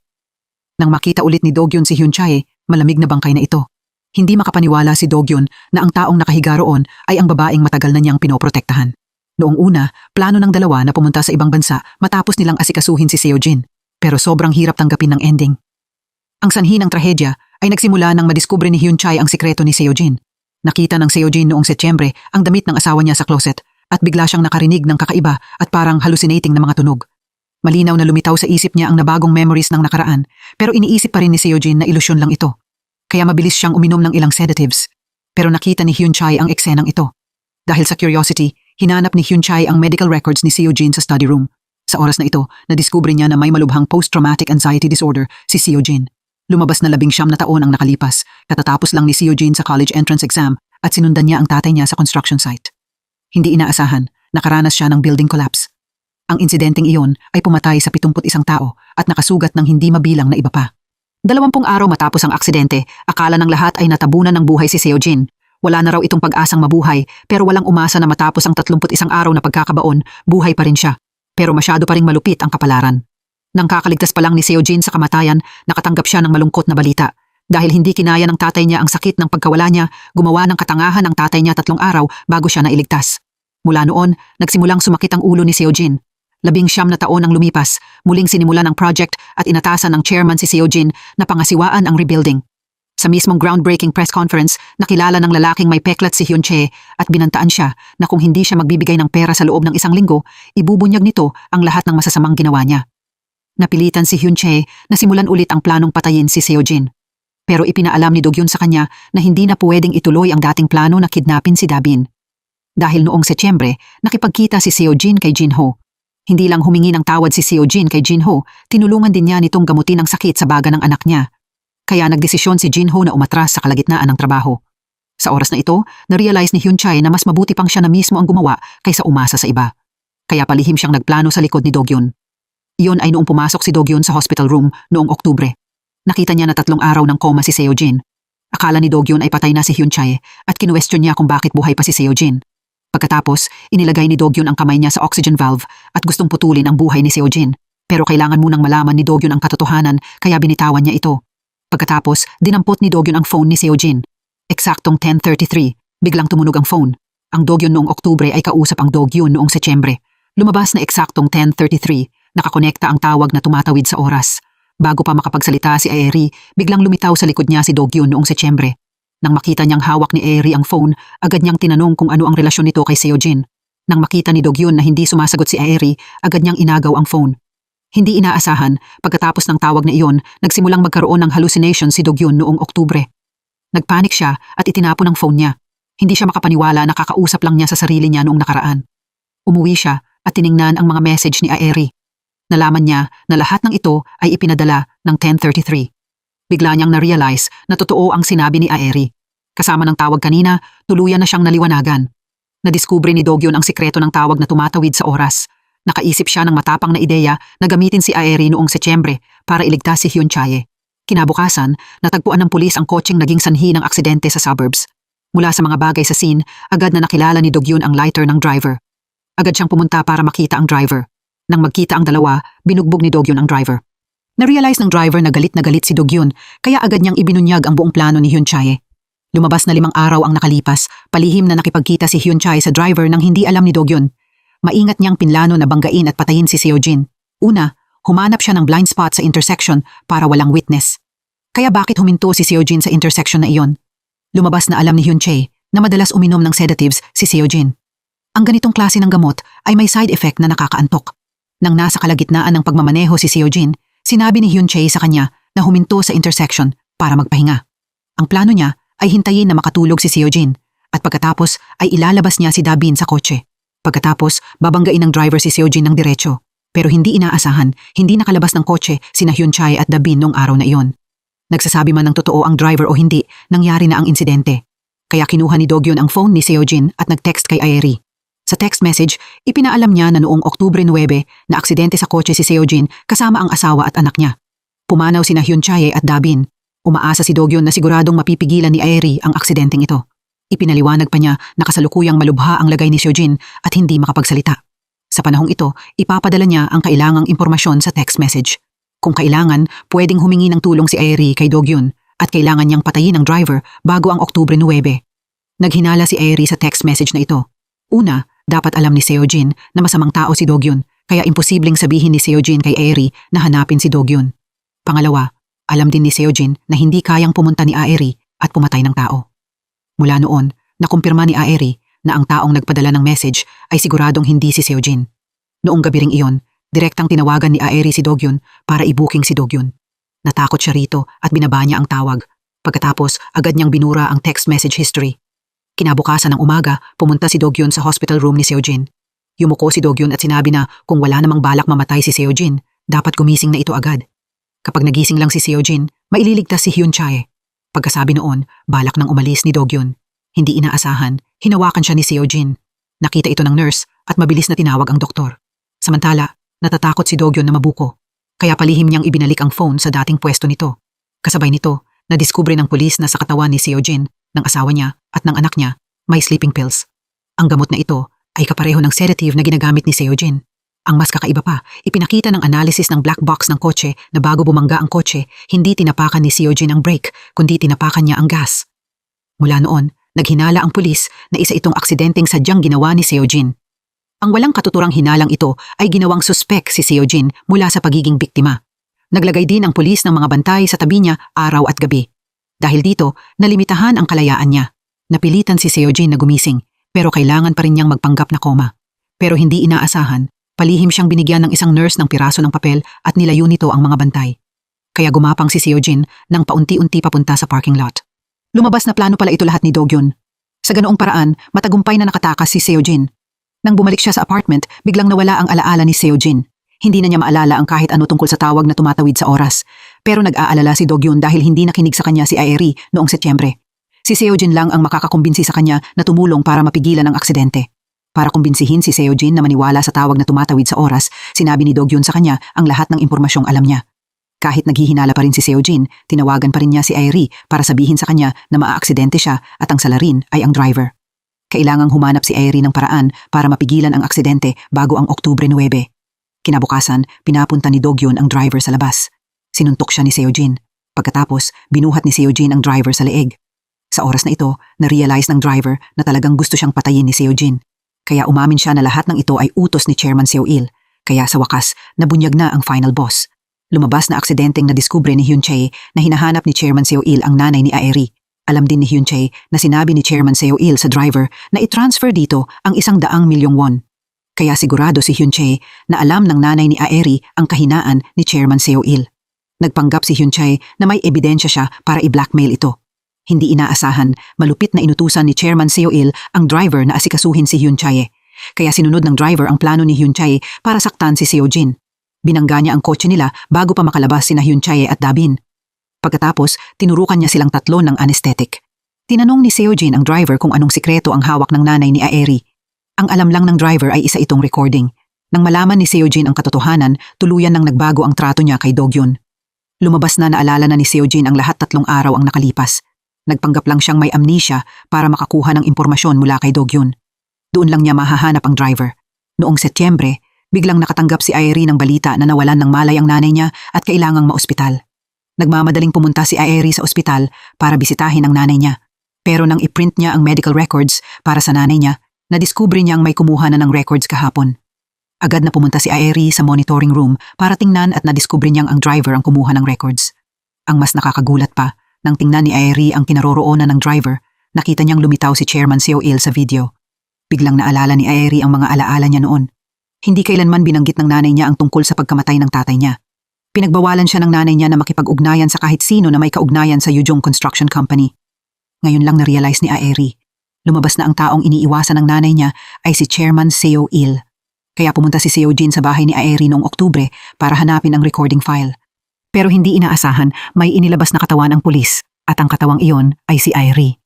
Nang makita ulit ni Dokyeon si Hyun Chae, malamig na bangkay na ito. Hindi makapaniwala si Dokyeon na ang taong nakahiga roon ay ang babaeng matagal na niyang pinoprotektahan. Noong una, plano ng dalawa na pumunta sa ibang bansa matapos nilang asikasuhin si Seojin. Pero sobrang hirap tanggapin ng ending. Ang sanhi ng trahedya ay nagsimula nang madiskubre ni Hyun Chae ang sikreto ni Seojin. Nakita ng Seojin noong Setyembre ang damit ng asawa niya sa closet at bigla siyang nakarinig ng kakaiba at parang hallucinating na mga tunog. Malinaw na lumitaw sa isip niya ang nabagong memories ng nakaraan pero iniisip pa rin ni Seojin na ilusyon lang ito. Kaya mabilis siyang uminom ng ilang sedatives. Pero nakita ni Hyun Chae ang eksenang ito. Dahil sa curiosity, hinanap ni Hyun Chae ang medical records ni Seojin sa study room. Sa oras na ito, nadiskubre niya na may malubhang post-traumatic anxiety disorder si Seojin. Lumabas na 19 na taon ang nakalipas, katatapos lang ni Seojin sa college entrance exam at sinundan niya ang tatay niya sa construction site. Hindi inaasahan, nakaranas siya ng building collapse. Ang insidenteng iyon ay pumatay sa 71 tao at nakasugat ng hindi mabilang na iba pa. 20 araw matapos ang aksidente, akala ng lahat ay natabunan ng buhay si Seojin. Wala na raw itong pag-asang mabuhay pero walang umasa na matapos ang 31 araw na pagkakabaon, buhay pa rin siya. Pero masyado pa ring malupit ang kapalaran. Nang kakaligtas pa lang ni Seojin sa kamatayan, nakatanggap siya ng malungkot na balita. Dahil hindi kinaya ng tatay niya ang sakit ng pagkawala niya, gumawa ng katangahan ng tatay niya 3 araw bago siya nailigtas. Mula noon, nagsimulang sumakit ang ulo ni Seojin. 19 na taon ang lumipas, muling sinimulan ang project at inatasan ng chairman si Seojin na pangasiwaan ang rebuilding. Sa mismong groundbreaking press conference, nakilala ng lalaking may peklat si Hyun Chae at binantaan siya na kung hindi siya magbibigay ng pera sa loob ng 1 linggo, ibubunyag nito ang lahat ng masasamang ginawa niya. Napilitan si Hyun Chae na simulan ulit ang planong patayin si Seojin. Pero ipinaalam ni Dokyeon sa kanya na hindi na pwedeng ituloy ang dating plano na kidnapin si Dabin. Dahil noong Setyembre, nakipagkita si Seo-jin kay Jin-ho. Hindi lang humingi ng tawad si Seo-jin kay Jin-ho, tinulungan din niya nitong gamutin ang sakit sa baga ng anak niya. Kaya nagdesisyon si Jin-ho na umatras sa kalagitnaan ng trabaho. Sa oras na ito, na-realize ni Hyun-chae na mas mabuti pang siya na mismo ang gumawa kaysa umasa sa iba. Kaya palihim siyang nagplano sa likod ni Do-gyun. Iyon ay noong pumasok si Do-gyun sa hospital room noong Oktubre. Nakita niya na 3 araw ng coma si Seo-jin. Akala ni Do-gyun ay patay na si Hyun-chae at kinuwestiyon niya kung bakit buhay pa si Seo-jin. Pagkatapos, inilagay ni Do-gyun ang kamay niya sa oxygen valve at gustong putulin ang buhay ni Seo-jin. Pero kailangan munang malaman ni Do-gyun ang katotohanan kaya binitawan niya ito. Pagkatapos, dinampot ni Do-gyun ang phone ni Seo-jin. Eksaktong 10:33, biglang tumunog ang phone. Ang Do-gyun noong Oktubre ay kausap ang Do-gyun noong Setyembre. Lumabas na eksaktong 10:33, nakakonekta ang tawag na tumatawid sa oras. Bago pa makapagsalita si Aeri, biglang lumitaw sa likod niya si Do-gyun noong Setyembre. Nang makita niyang hawak ni Aeri ang phone, agad niyang tinanong kung ano ang relasyon nito kay Seo-jin. Nang makita ni Do-gyun na hindi sumasagot si Aeri, agad niyang inagaw ang phone. Hindi inaasahan, pagkatapos ng tawag na iyon, nagsimulang magkaroon ng hallucination si Do-gyun noong Oktubre. Nagpanik siya at itinapon ang phone niya. Hindi siya makapaniwala na kakausap lang niya sa sarili niya noong nakaraan. Umuwi siya at tiningnan ang mga message ni Aeri. Nalaman niya na lahat ng ito ay ipinadala ng 10:33. Bigla niyang na-realize na totoo ang sinabi ni Aeri. Kasama ng tawag kanina, tuluyan na siyang naliwanagan. Nadiskubre ni Do-gyun ang sikreto ng tawag na tumatawid sa oras. Nakaisip siya ng matapang na ideya na gamitin si Aeri noong Setyembre para iligtas si Hyun-chae. Kinabukasan, natagpuan ng pulis ang kotseng naging sanhi ng aksidente sa suburbs. Mula sa mga bagay sa scene, agad na nakilala ni Do-gyun ang lighter ng driver. Agad siyang pumunta para makita ang driver. Nang magkita ang dalawa, binugbog ni Do-gyun ang driver. Na-realize ng driver na galit si Do-gyun, kaya agad niyang ibinunyag ang buong plano ni Hyun-chae. Lumabas na 5 araw ang nakalipas, palihim na nakipagkita si Hyun-chae sa driver nang hindi alam ni Do-gyun. Maingat niyang pinlano na banggain at patayin si Seo-jin. Una, humanap siya ng blind spot sa intersection para walang witness. Kaya bakit huminto si Seo-jin sa intersection na iyon? Lumabas na alam ni Hyun-chae na madalas uminom ng sedatives si Seo-jin. Ang ganitong klase ng gamot ay may side effect na nakakaantok. Nang nasa kalagitnaan ng pagmamaneho si Seo-jin, sinabi ni Hyun-chae sa kanya na huminto sa intersection para magpahinga. Ang plano niya ay hintayin na makatulog si Seo-jin at pagkatapos ay ilalabas niya si Da-bin sa kotse. Pagkatapos, babanggain ng driver si Seo-jin ng diretso. Pero hindi inaasahan, hindi nakalabas ng kotse sina Hyun-chae at Da-bin noong araw na iyon. Nagsasabi man ng totoo ang driver o hindi, nangyari na ang insidente. Kaya kinuha ni Do-gyun ang phone ni Seo-jin at nag-text kay Aeri. Sa text message, ipinaalam niya na noong Oktubre 9 na aksidente sa kotse si Seo-jin kasama ang asawa at anak niya. Pumanaw sina Hyun-chae at Da-bin. Umaasa si Do-gyun na siguradong mapipigilan ni Aeri ang aksidenteng ito. Ipinaliwanag pa niya na kasalukuyang malubha ang lagay ni Seo-jin at hindi makapagsalita. Sa panahong ito, ipapadala niya ang kailangang impormasyon sa text message. Kung kailangan, pwedeng humingi ng tulong si Aeri kay Do-gyun at kailangan niyang patayin ang driver bago ang Oktubre 9. Naghinala si Aeri sa text message na ito. Una, dapat alam ni Seo-jin na masamang tao si Do-gyun kaya imposibleng sabihin ni Seo-jin kay Aeri na hanapin si Do-gyun. Pangalawa, alam din ni Seo-jin na hindi kayang pumunta ni Aeri at pumatay ng tao. Mula noon, nakumpirma ni Aeri na ang taong nagpadala ng message ay siguradong hindi si Seo-jin. Noong gabi ring iyon, direktang tinawagan ni Aeri si Do-gyun para i-booking si Do-gyun. Natakot siya rito at binaba niya ang tawag. Pagkatapos, agad niyang binura ang text message history. Kinabukasan ng umaga, pumunta si Do-gyun sa hospital room ni Seo-jin. Yumuko si Do-gyun at sinabi na kung wala namang balak mamatay si Seo-jin, dapat gumising na ito agad. Kapag nagising lang si Seo-jin, maililigtas si Hyun-chae. Pagkasabi noon, balak nang umalis ni Do-gyun. Hindi inaasahan, hinawakan siya ni Seo-jin. Nakita ito ng nurse at mabilis na tinawag ang doktor. Samantala, natatakot si Do-gyun na mabuko. Kaya palihim niyang ibinalik ang phone sa dating pwesto nito. Kasabay nito, nadiskubre ng pulis na sa katawan ni Seo-jin, ng asawa niya at ng anak niya, may sleeping pills. Ang gamot na ito ay kapareho ng sedative na ginagamit ni Seo-jin. Ang mas kakaiba pa, ipinakita ng analysis ng black box ng kotse na bago bumangga ang kotse, hindi tinapakan ni Seo-jin ang brake, kundi tinapakan niya ang gas. Mula noon, naghinala ang pulis na isa itong aksidenteng sadyang ginawa ni Seo-jin. Ang walang katuturang hinalang ito ay ginawang suspek si Seo-jin mula sa pagiging biktima. Naglagay din ang pulis ng mga bantay sa tabi niya araw at gabi. Dahil dito, nalimitahan ang kalayaan niya. Napilitan si Seo-jin na gumising, pero kailangan pa rin niyang magpanggap na koma. Pero hindi inaasahan, palihim siyang binigyan ng isang nurse ng piraso ng papel at nilayo nito ang mga bantay. Kaya gumapang si Seo-jin nang paunti-unti papunta sa parking lot. Lumabas na plano pala ito lahat ni Do-gyun. Sa ganoong paraan, matagumpay na nakatakas si Seojin. Nang bumalik siya sa apartment, biglang nawala ang alaala ni Seojin. Hindi na niya maalala ang kahit ano tungkol sa tawag na tumatawid sa oras. Pero nag-aalala si Dogyun dahil hindi nakinig sa kanya si Aeri noong Setyembre. Si Seojin lang ang makakakumbinsi sa kanya na tumulong para mapigilan ang aksidente. Para kumbinsihin si Seojin na maniwala sa tawag na tumatawid sa oras, sinabi ni Dogyun sa kanya ang lahat ng impormasyong alam niya. Kahit naghihinala pa rin si Seojin, tinawagan pa rin niya si Aeri para sabihin sa kanya na maaaksidente siya at ang salarin ay ang driver. Kailangang humanap si Aeri ng paraan para mapigilan ang aksidente bago ang Oktubre 9. Kinabukasan, pinapunta ni Dogyun ang driver sa labas. Sinuntok siya ni Seojin. Pagkatapos, binuhat ni Seojin ang driver sa leeg. Sa oras na ito, na-realize ng driver na talagang gusto siyang patayin ni Seojin. Kaya umamin siya na lahat ng ito ay utos ni Chairman Seo-il. Kaya sa wakas, nabunyag na ang final boss. Lumabas na aksidenteng nadiskubre ni Hyun Chae na hinahanap ni Chairman Seo-il ang nanay ni Aeri. Alam din ni Hyun Chae na sinabi ni Chairman Seo-il sa driver na i-transfer dito ang 100 milyong won. Kaya sigurado si Hyun Chae na alam ng nanay ni Aeri ang kahinaan ni Chairman Seo-il. Nagpanggap si Hyun Chae na may ebidensya siya para i-blackmail ito. Hindi inaasahan, malupit na inutusan ni Chairman Seo-il ang driver na asikasuhin si Hyun Chae. Kaya sinunod ng driver ang plano ni Hyun Chae para saktan si Seojin. Binangga niya ang kotse nila bago pa makalabas sina Hyun Chae at Dabin. Pagkatapos, tinurukan niya silang tatlo ng anesthetic. Tinanong ni Seojin ang driver kung anong sikreto ang hawak ng nanay ni Aeri. Ang alam lang ng driver ay isa itong recording. Nang malaman ni Seojin ang katotohanan, tuluyan nang nagbago ang trato niya kay Dogyun. Lumabas na naalala na ni Seojin ang lahat 3 araw ang nakalipas. Nagpanggap lang siyang may amnesia para makakuha ng impormasyon mula kay Dogyun. Doon lang niya mahahanap ang driver. Noong Setyembre, biglang nakatanggap si Aeri ng balita na nawalan ng malay ang nanay niya at kailangang maospital. Nagmamadaling pumunta si Aeri sa ospital para bisitahin ang nanay niya. Pero nang iprint niya ang medical records para sa nanay niya, nadiskubre niyang may kumuha na ng records kahapon. Agad na pumunta si Aeri sa monitoring room para tingnan at nadiskubre niyang ang driver ang kumuha ng records. Ang mas nakakagulat pa, nang tingnan ni Aeri ang kinaroroonan ng driver, nakita niyang lumitaw si Chairman Seo-il sa video. Biglang naalala ni Aeri ang mga alaala niya noon. Hindi kailanman binanggit ng nanay niya ang tungkol sa pagkamatay ng tatay niya. Pinagbawalan siya ng nanay niya na makipag-ugnayan sa kahit sino na may kaugnayan sa Yujong Construction Company. Ngayon lang na-realize ni Aeri. Lumabas na ang taong iniiwasan ng nanay niya ay si Chairman Seo-il. Kaya pumunta si Seojin sa bahay ni Aeri noong Oktubre para hanapin ang recording file. Pero hindi inaasahan, may inilabas na katawan ang pulis at ang katawang iyon ay si Aeri.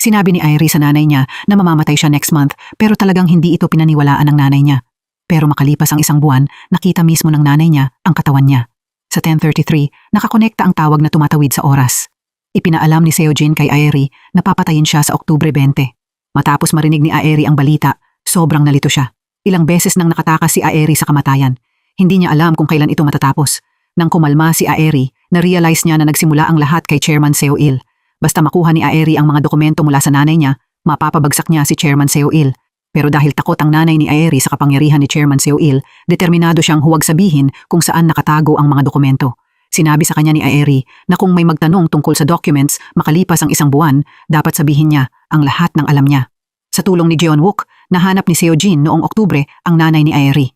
Sinabi ni Aeri sa nanay niya na mamamatay siya next month pero talagang hindi ito pinaniwalaan ng nanay niya. Pero makalipas ang 1 buwan, nakita mismo ng nanay niya ang katawan niya. Sa 10:33, nakakonekta ang tawag na tumatawid sa oras. Ipinaalam ni Seojin kay Aeri na papatayin siya sa Oktubre 20. Matapos marinig ni Aeri ang balita, sobrang nalito siya. Ilang beses nang nakatakas si Aeri sa kamatayan. Hindi niya alam kung kailan ito matatapos. Nang kumalma si Aeri, na-realize niya na nagsimula ang lahat kay Chairman Seo-il. Basta makuha ni Aeri ang mga dokumento mula sa nanay niya, mapapabagsak niya si Chairman Seo-il. Pero dahil takot ang nanay ni Aeri sa kapangyarihan ni Chairman Seo-il, determinado siyang huwag sabihin kung saan nakatago ang mga dokumento. Sinabi sa kanya ni Aeri na kung may magtanong tungkol sa documents makalipas ang 1 buwan, dapat sabihin niya ang lahat ng alam niya. Sa tulong ni Jeon-wook, nahanap ni Seojin noong Oktubre ang nanay ni Aeri.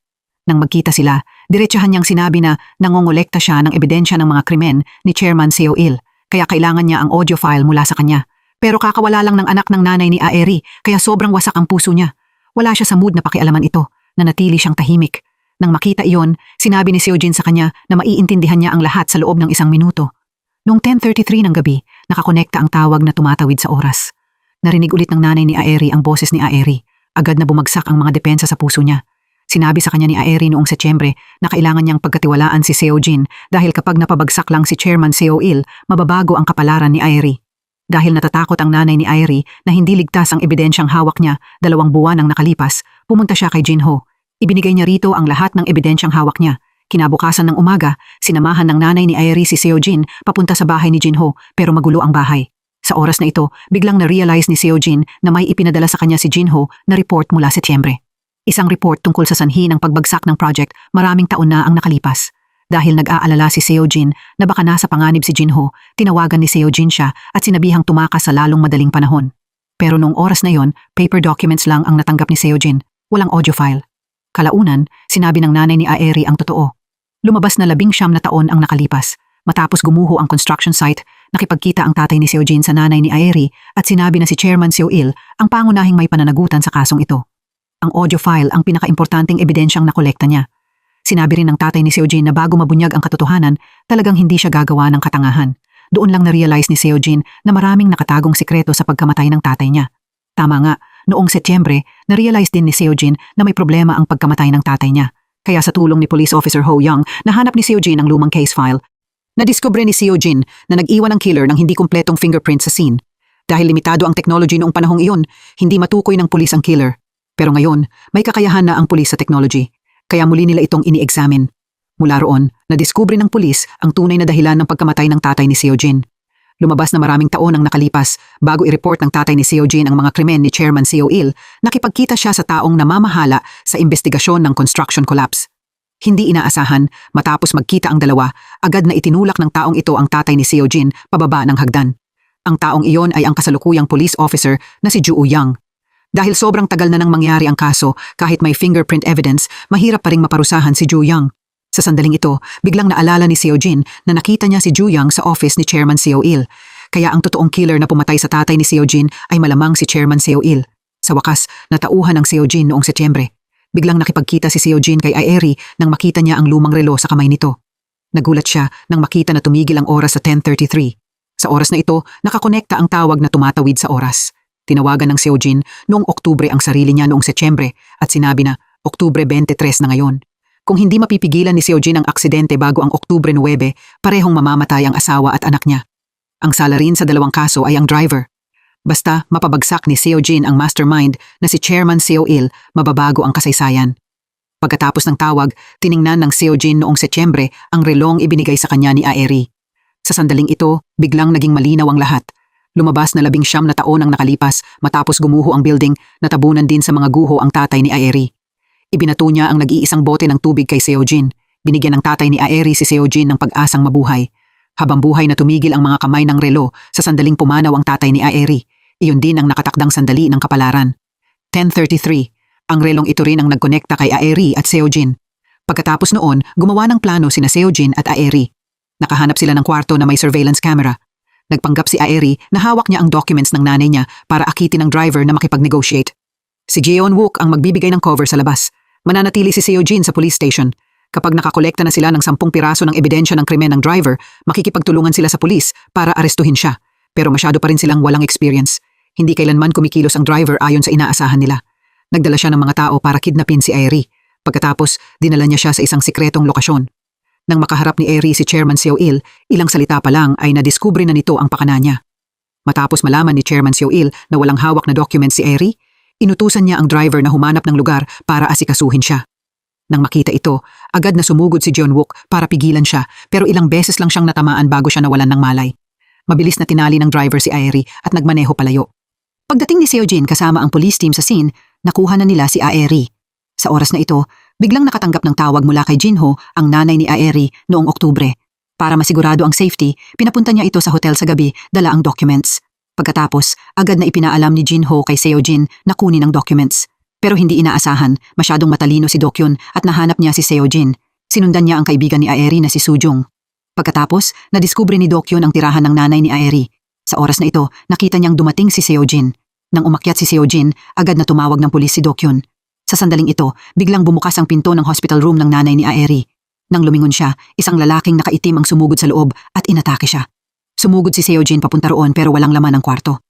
Nang magkita sila, diretsahan niyang sinabi na nangongolekta siya ng ebidensya ng mga krimen ni Chairman Seo-il, kaya kailangan niya ang audio file mula sa kanya. Pero kakawala lang ng anak ng nanay ni Aeri, kaya sobrang wasak ang puso niya. Wala siya sa mood na pakialaman ito, nanatili siyang tahimik. Nang makita iyon, sinabi ni Seojin sa kanya na maiintindihan niya ang lahat sa loob ng 1 minuto. Noong 10:33 ng gabi, nakakonekta ang tawag na tumatawid sa oras. Narinig ulit ng nanay ni Aeri ang boses ni Aeri. Agad na bumagsak ang mga depensa sa puso niya. Sinabi sa kanya ni Aeri noong Setyembre na kailangan niyang pagkatiwalaan si Seojin dahil kapag napabagsak lang si Chairman Seo-il, mababago ang kapalaran ni Aeri. Dahil natatakot ang nanay ni Aeri na hindi ligtas ang ebidensyang hawak niya 2 buwan ang nakalipas, pumunta siya kay Jinho. Ibinigay niya rito ang lahat ng ebidensyang hawak niya. Kinabukasan ng umaga, sinamahan ng nanay ni Aeri si Seojin papunta sa bahay ni Jinho pero magulo ang bahay. Sa oras na ito, biglang na-realize ni Seojin na may ipinadala sa kanya si Jinho na report mula Setyembre. Isang report tungkol sa sanhi ng pagbagsak ng project maraming taon na ang nakalipas. Dahil nag-aalala si Seojin na baka nasa panganib si Jinho, tinawagan ni Seojin siya at sinabihang tumakas sa lalong madaling panahon. Pero noong oras na yon, paper documents lang ang natanggap ni Seojin, walang audio file. Kalaunan, sinabi ng nanay ni Aeri ang totoo. Lumabas na 19 na taon ang nakalipas. Matapos gumuho ang construction site, Nakipagkita ang tatay ni Seojin sa nanay ni Aeri at sinabi na si Chairman Seo-il ang pangunahing may pananagutan sa kasong ito. Ang audio file ang pinakaimportanteng ebidensyang nakolekta niya. Sinabi rin ng tatay ni Seojin na bago mabunyag ang katotohanan, talagang hindi siya gagawa ng katangahan. Doon lang na-realize ni Seojin na maraming nakatagong sikreto sa pagkamatay ng tatay niya. Tama nga, noong Setyembre, na-realize din ni Seojin na may problema ang pagkamatay ng tatay niya. Kaya sa tulong ni Police Officer Ho Young, nahanap ni Seojin ang lumang case file. Nadiskubre ni Seojin na nag-iwan ng killer ng hindi kumpletong fingerprint sa scene. Dahil limitado ang technology noong panahong iyon, hindi matukoy ng pulis ang killer. Pero ngayon, may kakayahan na ang pulis sa technology. Kaya muli nila itong ini-examine. Mula roon, nadiskubre ng pulis ang tunay na dahilan ng pagkamatay ng tatay ni Seojin. Lumabas na maraming taon ang nakalipas bago i-report ng tatay ni Seojin ang mga krimen ni Chairman Seo-il, nakipagkita siya sa taong namamahala sa investigasyon ng construction collapse. Hindi inaasahan, matapos magkita ang dalawa, agad na itinulak ng taong ito ang tatay ni Seojin pababa ng hagdan. Ang taong iyon ay ang kasalukuyang police officer na si Ju Yang. Dahil sobrang tagal na nang mangyari ang kaso, kahit may fingerprint evidence, mahirap pa ring maparusahan si Ju Yang. Sa sandaling ito, biglang naalala ni Seojin na nakita niya si Ju Yang sa office ni Chairman Seo-il. Kaya ang totoong killer na pumatay sa tatay ni Seojin ay malamang si Chairman Seo-il. Sa wakas, natauhan ng Seojin noong Setyembre. Biglang nakipagkita si Seojin kay Aeri nang makita niya ang lumang relo sa kamay nito. Nagulat siya nang makita na tumigil ang oras sa 10:33. Sa oras na ito, nakakonekta ang tawag na tumatawid sa oras. Tinawagan ng Seojin noong Oktubre ang sarili niya noong Setyembre at sinabi na Oktubre 23 na ngayon. Kung hindi mapipigilan ni Seojin ang aksidente bago ang Oktubre 9, parehong mamamatay ang asawa at anak niya. Ang sala rin sa dalawang kaso ay ang driver. Basta mapabagsak ni Seojin ang mastermind na si Chairman Seo-il, mababago ang kasaysayan. Pagkatapos ng tawag, tiningnan ng Seojin noong Setyembre ang relong ibinigay sa kanya ni Aeri. Sa sandaling ito, biglang naging malinaw ang lahat. Lumabas na 19 na taon ang nakalipas matapos gumuho ang building, natabunan din sa mga guho ang tatay ni Aeri. Ibinato niya ang nag-iisang bote ng tubig kay Seojin. Binigyan ng tatay ni Aeri si Seojin ng pag-asang mabuhay. Habang buhay na tumigil ang mga kamay ng relo, sa sandaling pumanaw ang tatay ni Aeri. Iyon din ang nakatakdang sandali ng kapalaran. 10:33. Ang relong ito rin ang nagkonekta kay Aeri at Seojin. Pagkatapos noon, gumawa ng plano sina Seojin at Aeri. Nakahanap sila ng kwarto na may surveillance camera. Nagpanggap si Aeri na hawak niya ang documents ng nanay niya para akitin ng driver na makipag-negotiate. Si Jeon-wook ang magbibigay ng cover sa labas. Mananatili si Seojin sa police station. Kapag nakakolekta na sila ng 10 piraso ng ebidensya ng krimen ng driver, makikipagtulungan sila sa pulis para arestuhin siya. Pero masyado pa rin silang walang experience. Hindi kailanman kumikilos ang driver ayon sa inaasahan nila. Nagdala siya ng mga tao para kidnapin si Aeri. Pagkatapos, dinala niya siya sa isang sikretong lokasyon. Nang makaharap ni Aeri si Chairman Seo-il, ilang salita pa lang ay nadiskubre na nito ang pakana niya. Matapos malaman ni Chairman Seo-il na walang hawak na documents si Aeri, inutusan niya ang driver na humanap ng lugar para asikasuhin siya. Nang makita ito, agad na sumugod si Jeon-wook para pigilan siya pero ilang beses lang siyang natamaan bago siya nawalan ng malay. Mabilis na tinali ng driver si Aeri at nagmaneho palayo. Pagdating ni Seojin kasama ang police team sa scene, nakuha na nila si Aeri. Sa oras na ito, biglang nakatanggap ng tawag mula kay Jinho, ang nanay ni Aeri, noong Oktubre. Para masigurado ang safety, pinapunta niya ito sa hotel sa gabi, dala ang documents. Pagkatapos, agad na ipinaalam ni Jinho kay Seojin na kunin ang documents. Pero hindi inaasahan, masyadong matalino si Dokyun at nahanap niya si Seojin. Sinundan niya ang kaibigan ni Aeri na si Sujung. Pagkatapos, nadiskubre ni Dokyun ang tirahan ng nanay ni Aeri. Sa oras na ito, nakita niyang dumating si Seojin. Nang umakyat si Seojin, agad na tumawag ng pulis si Dokyun. Sa sandaling ito, biglang bumukas ang pinto ng hospital room ng nanay ni Aeri. Nang lumingon siya, isang lalaking nakaitim ang sumugod sa loob at inatake siya. Sumugod si Seojin papunta roon pero walang laman ang kwarto.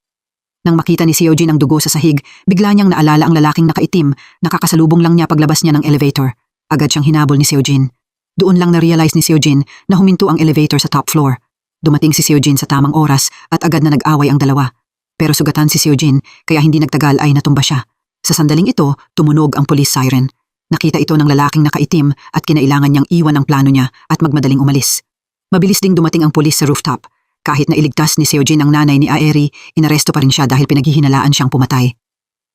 Nang makita ni Seojin ang dugo sa sahig, bigla niyang naalala ang lalaking nakaitim, nakakasalubong lang niya paglabas niya ng elevator. Agad siyang hinabol ni Seojin. Doon lang na-realize ni Seojin na huminto ang elevator sa top floor. Dumating si Seojin sa tamang oras at agad na nag-away ang dalawa. Pero sugatan si Seojin kaya hindi nagtagal ay natumba siya. Sa sandaling ito, tumunog ang police siren. Nakita ito ng lalaking nakaitim at kinailangan niyang iwan ang plano niya at magmadaling umalis. Mabilis ding dumating ang pulis sa rooftop. Kahit na iligtas ni Seojin ang nanay ni Aeri, inaresto pa rin siya dahil pinaghihinalaan siyang pumatay.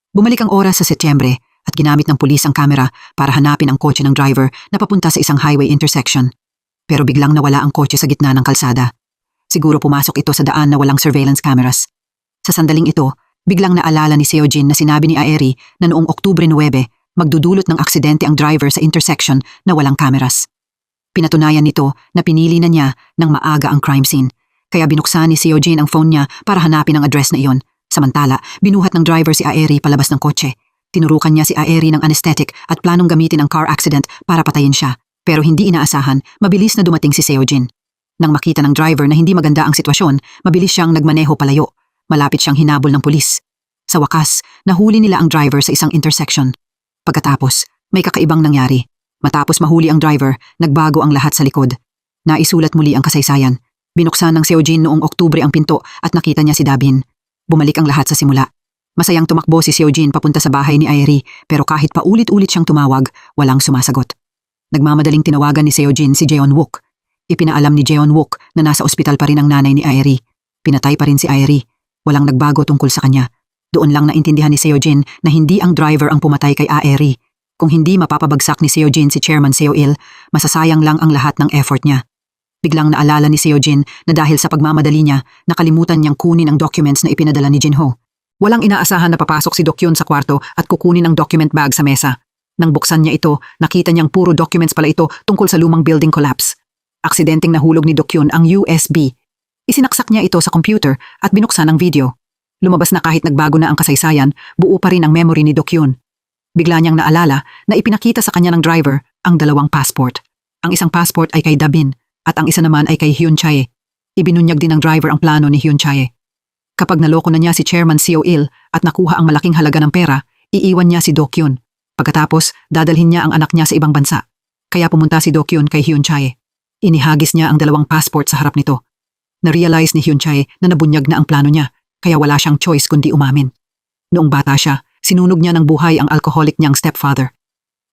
Bumalik ang oras sa Setyembre at ginamit ng pulis ang kamera para hanapin ang kotse ng driver na papunta sa isang highway intersection. Pero biglang nawala ang kotse sa gitna ng kalsada. Siguro pumasok ito sa daan na walang surveillance cameras. Sa sandaling ito, biglang naalala ni Seojin na sinabi ni Aeri na noong Oktubre 9, magdudulot ng aksidente ang driver sa intersection na walang cameras. Pinatunayan nito na pinili na niya ng maaga ang crime scene. Kaya binuksan ni Seojin ang phone niya para hanapin ang address na iyon. Samantala, binuhat ng driver si Aeri palabas ng kotse. Tinurukan niya si Aeri ng anesthetic at planong gamitin ang car accident para patayin siya. Pero hindi inaasahan, mabilis na dumating si Seojin. Nang makita ng driver na hindi maganda ang sitwasyon, mabilis siyang nagmaneho palayo. Malapit siyang hinabol ng pulis. Sa wakas, nahuli nila ang driver sa isang intersection. Pagkatapos, may kakaibang nangyari. Matapos mahuli ang driver, nagbago ang lahat sa likod. Naisulat muli ang kasaysayan. Binuksan ng Seojin noong Oktubre ang pinto at nakita niya si Dabin. Bumalik ang lahat sa simula. Masayang tumakbo si Seojin papunta sa bahay ni Aeri pero kahit paulit-ulit siyang tumawag, walang sumasagot. Nagmamadaling tinawagan ni Seojin si Jeon-wook. Ipinaalam ni Jeon-wook na nasa ospital pa rin ang nanay ni Aeri. Pinatay pa rin si Aeri. Walang nagbago tungkol sa kanya. Doon lang naintindihan ni Seojin na hindi ang driver ang pumatay kay Aeri. Kung hindi mapapabagsak ni Seojin si Chairman Seo-il, masasayang lang ang lahat ng effort niya. Biglang naalala ni Seojin na dahil sa pagmamadali niya, nakalimutan niyang kunin ang documents na ipinadala ni Jinho. Walang inaasahan na papasok si Dokyun sa kwarto at kukunin ang document bag sa mesa. Nang buksan niya ito, nakita niyang puro documents pala ito tungkol sa lumang building collapse. Aksidenteng nahulog ni Dokyun ang USB. Isinaksak niya ito sa computer at binuksan ang video. Lumabas na kahit nagbago na ang kasaysayan, buo pa rin ang memory ni Dokyun. Bigla niyang naalala na ipinakita sa kanya ng driver ang 2 passport. Ang isang passport ay kay Dabin at ang isa naman ay kay Hyun Chae. Ibinunyag din ng driver ang plano ni Hyun Chae. Kapag naloko na niya si Chairman Seo-il at nakuha ang malaking halaga ng pera, iiwan niya si Dokyun. Pagkatapos, dadalhin niya ang anak niya sa ibang bansa. Kaya pumunta si Dokyun kay Hyun Chae. Inihagis niya ang 2 passport sa harap nito. Na-realize ni Hyun Chae na nabunyag na ang plano niya, kaya wala siyang choice kundi umamin. Noong bata siya, sinunog niya ng buhay ang alcoholic niyang stepfather.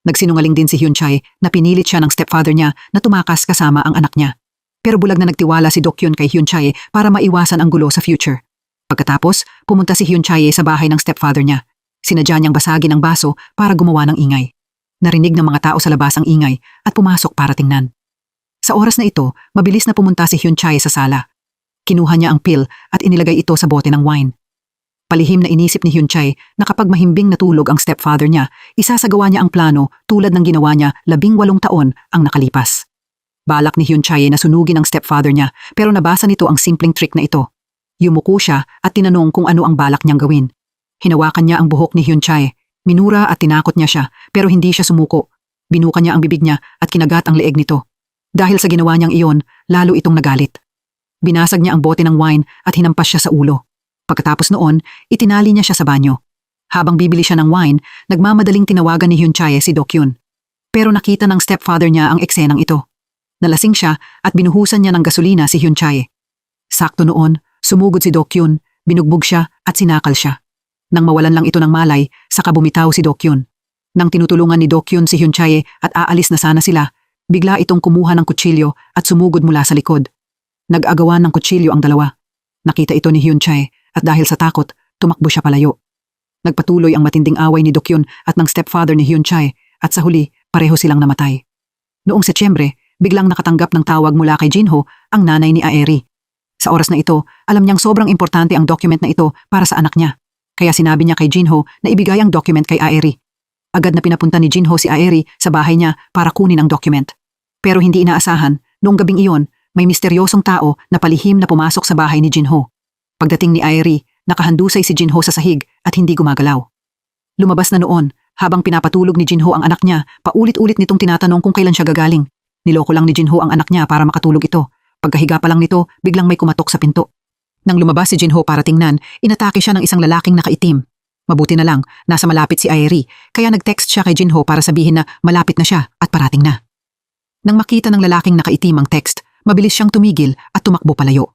Nagsinungaling din si Hyun Chae na pinilit siya ng stepfather niya na tumakas kasama ang anak niya. Pero bulag na nagtiwala si Dokyun kay Hyun Chae para maiwasan ang gulo sa future. Pagkatapos, pumunta si Hyun Chae sa bahay ng stepfather niya. Sinadya niyang basagin ang baso para gumawa ng ingay. Narinig ng mga tao sa labas ang ingay at pumasok para tingnan. Sa oras na ito, mabilis na pumunta si Hyun Chae sa sala. Kinuha niya ang pill at inilagay ito sa bote ng wine. Palihim na inisip ni Hyun Chae na kapag mahimbing natulog ang stepfather niya, isasagawa niya ang plano tulad ng ginawa niya 18 taon ang nakalipas. Balak ni Hyun Chae na sunugin ang stepfather niya pero nabasa nito ang simpleng trick na ito. Yumuko siya at tinanong kung ano ang balak niyang gawin. Hinawakan niya ang buhok ni Hyun Chae. Minura at tinakot niya siya pero hindi siya sumuko. Binuka niya ang bibig niya at kinagat ang leeg nito. Dahil sa ginawa niyang iyon, lalo itong nagalit. Binasag niya ang bote ng wine at hinampas siya sa ulo. Pagkatapos noon, itinali niya siya sa banyo. Habang bibili siya ng wine, nagmamadaling tinawagan ni Hyun Chae si Dokyun. Pero nakita ng stepfather niya ang eksenang ito. Nalasing siya at binuhusan niya ng gasolina si Hyun Chae. Sakto noon, sumugod si Dokyun, binugbog siya at sinakal siya. Nang mawalan lang ito ng malay, saka bumitaw si Dokyun. Nang tinutulungan ni Dokyun si Hyun Chae at aalis na sana sila, bigla itong kumuha ng kutsilyo at sumugod mula sa likod. Nag-agawan ng kutsilyo ang dalawa. Nakita ito ni Hyun Chae at dahil sa takot, tumakbo siya palayo. Nagpatuloy ang matinding away ni Dokyun at ng stepfather ni Hyun Chae at sa huli, pareho silang namatay. Noong Setyembre, biglang nakatanggap ng tawag mula kay Jinho ang nanay ni Aeri. Sa oras na ito, alam niyang sobrang importante ang document na ito para sa anak niya. Kaya sinabi niya kay Jinho na ibigay ang document kay Aeri. Agad na pinapunta ni Jinho si Aeri sa bahay niya para kunin ang document. Pero hindi inaasahan, noong gabing iyon, may misteryosong tao na palihim na pumasok sa bahay ni Jinho. Pagdating ni Aeri, nakahandusay si Jinho sa sahig at hindi gumagalaw. Lumabas na noon, habang pinapatulog ni Jinho ang anak niya, paulit-ulit nitong tinatanong kung kailan siya gagaling. Niloko lang ni Jinho ang anak niya para makatulog ito. Pagkahiga pa lang nito, biglang may kumatok sa pinto. Nang lumabas si Jinho para tingnan, inatake siya ng isang lalaking nakaitim. Mabuti na lang, nasa malapit si Aeri, kaya nag-text siya kay Jinho para sabihin na malapit na siya at parating na. Nang makita ng lalaking nakaitim ang text, mabilis siyang tumigil at tumakbo palayo.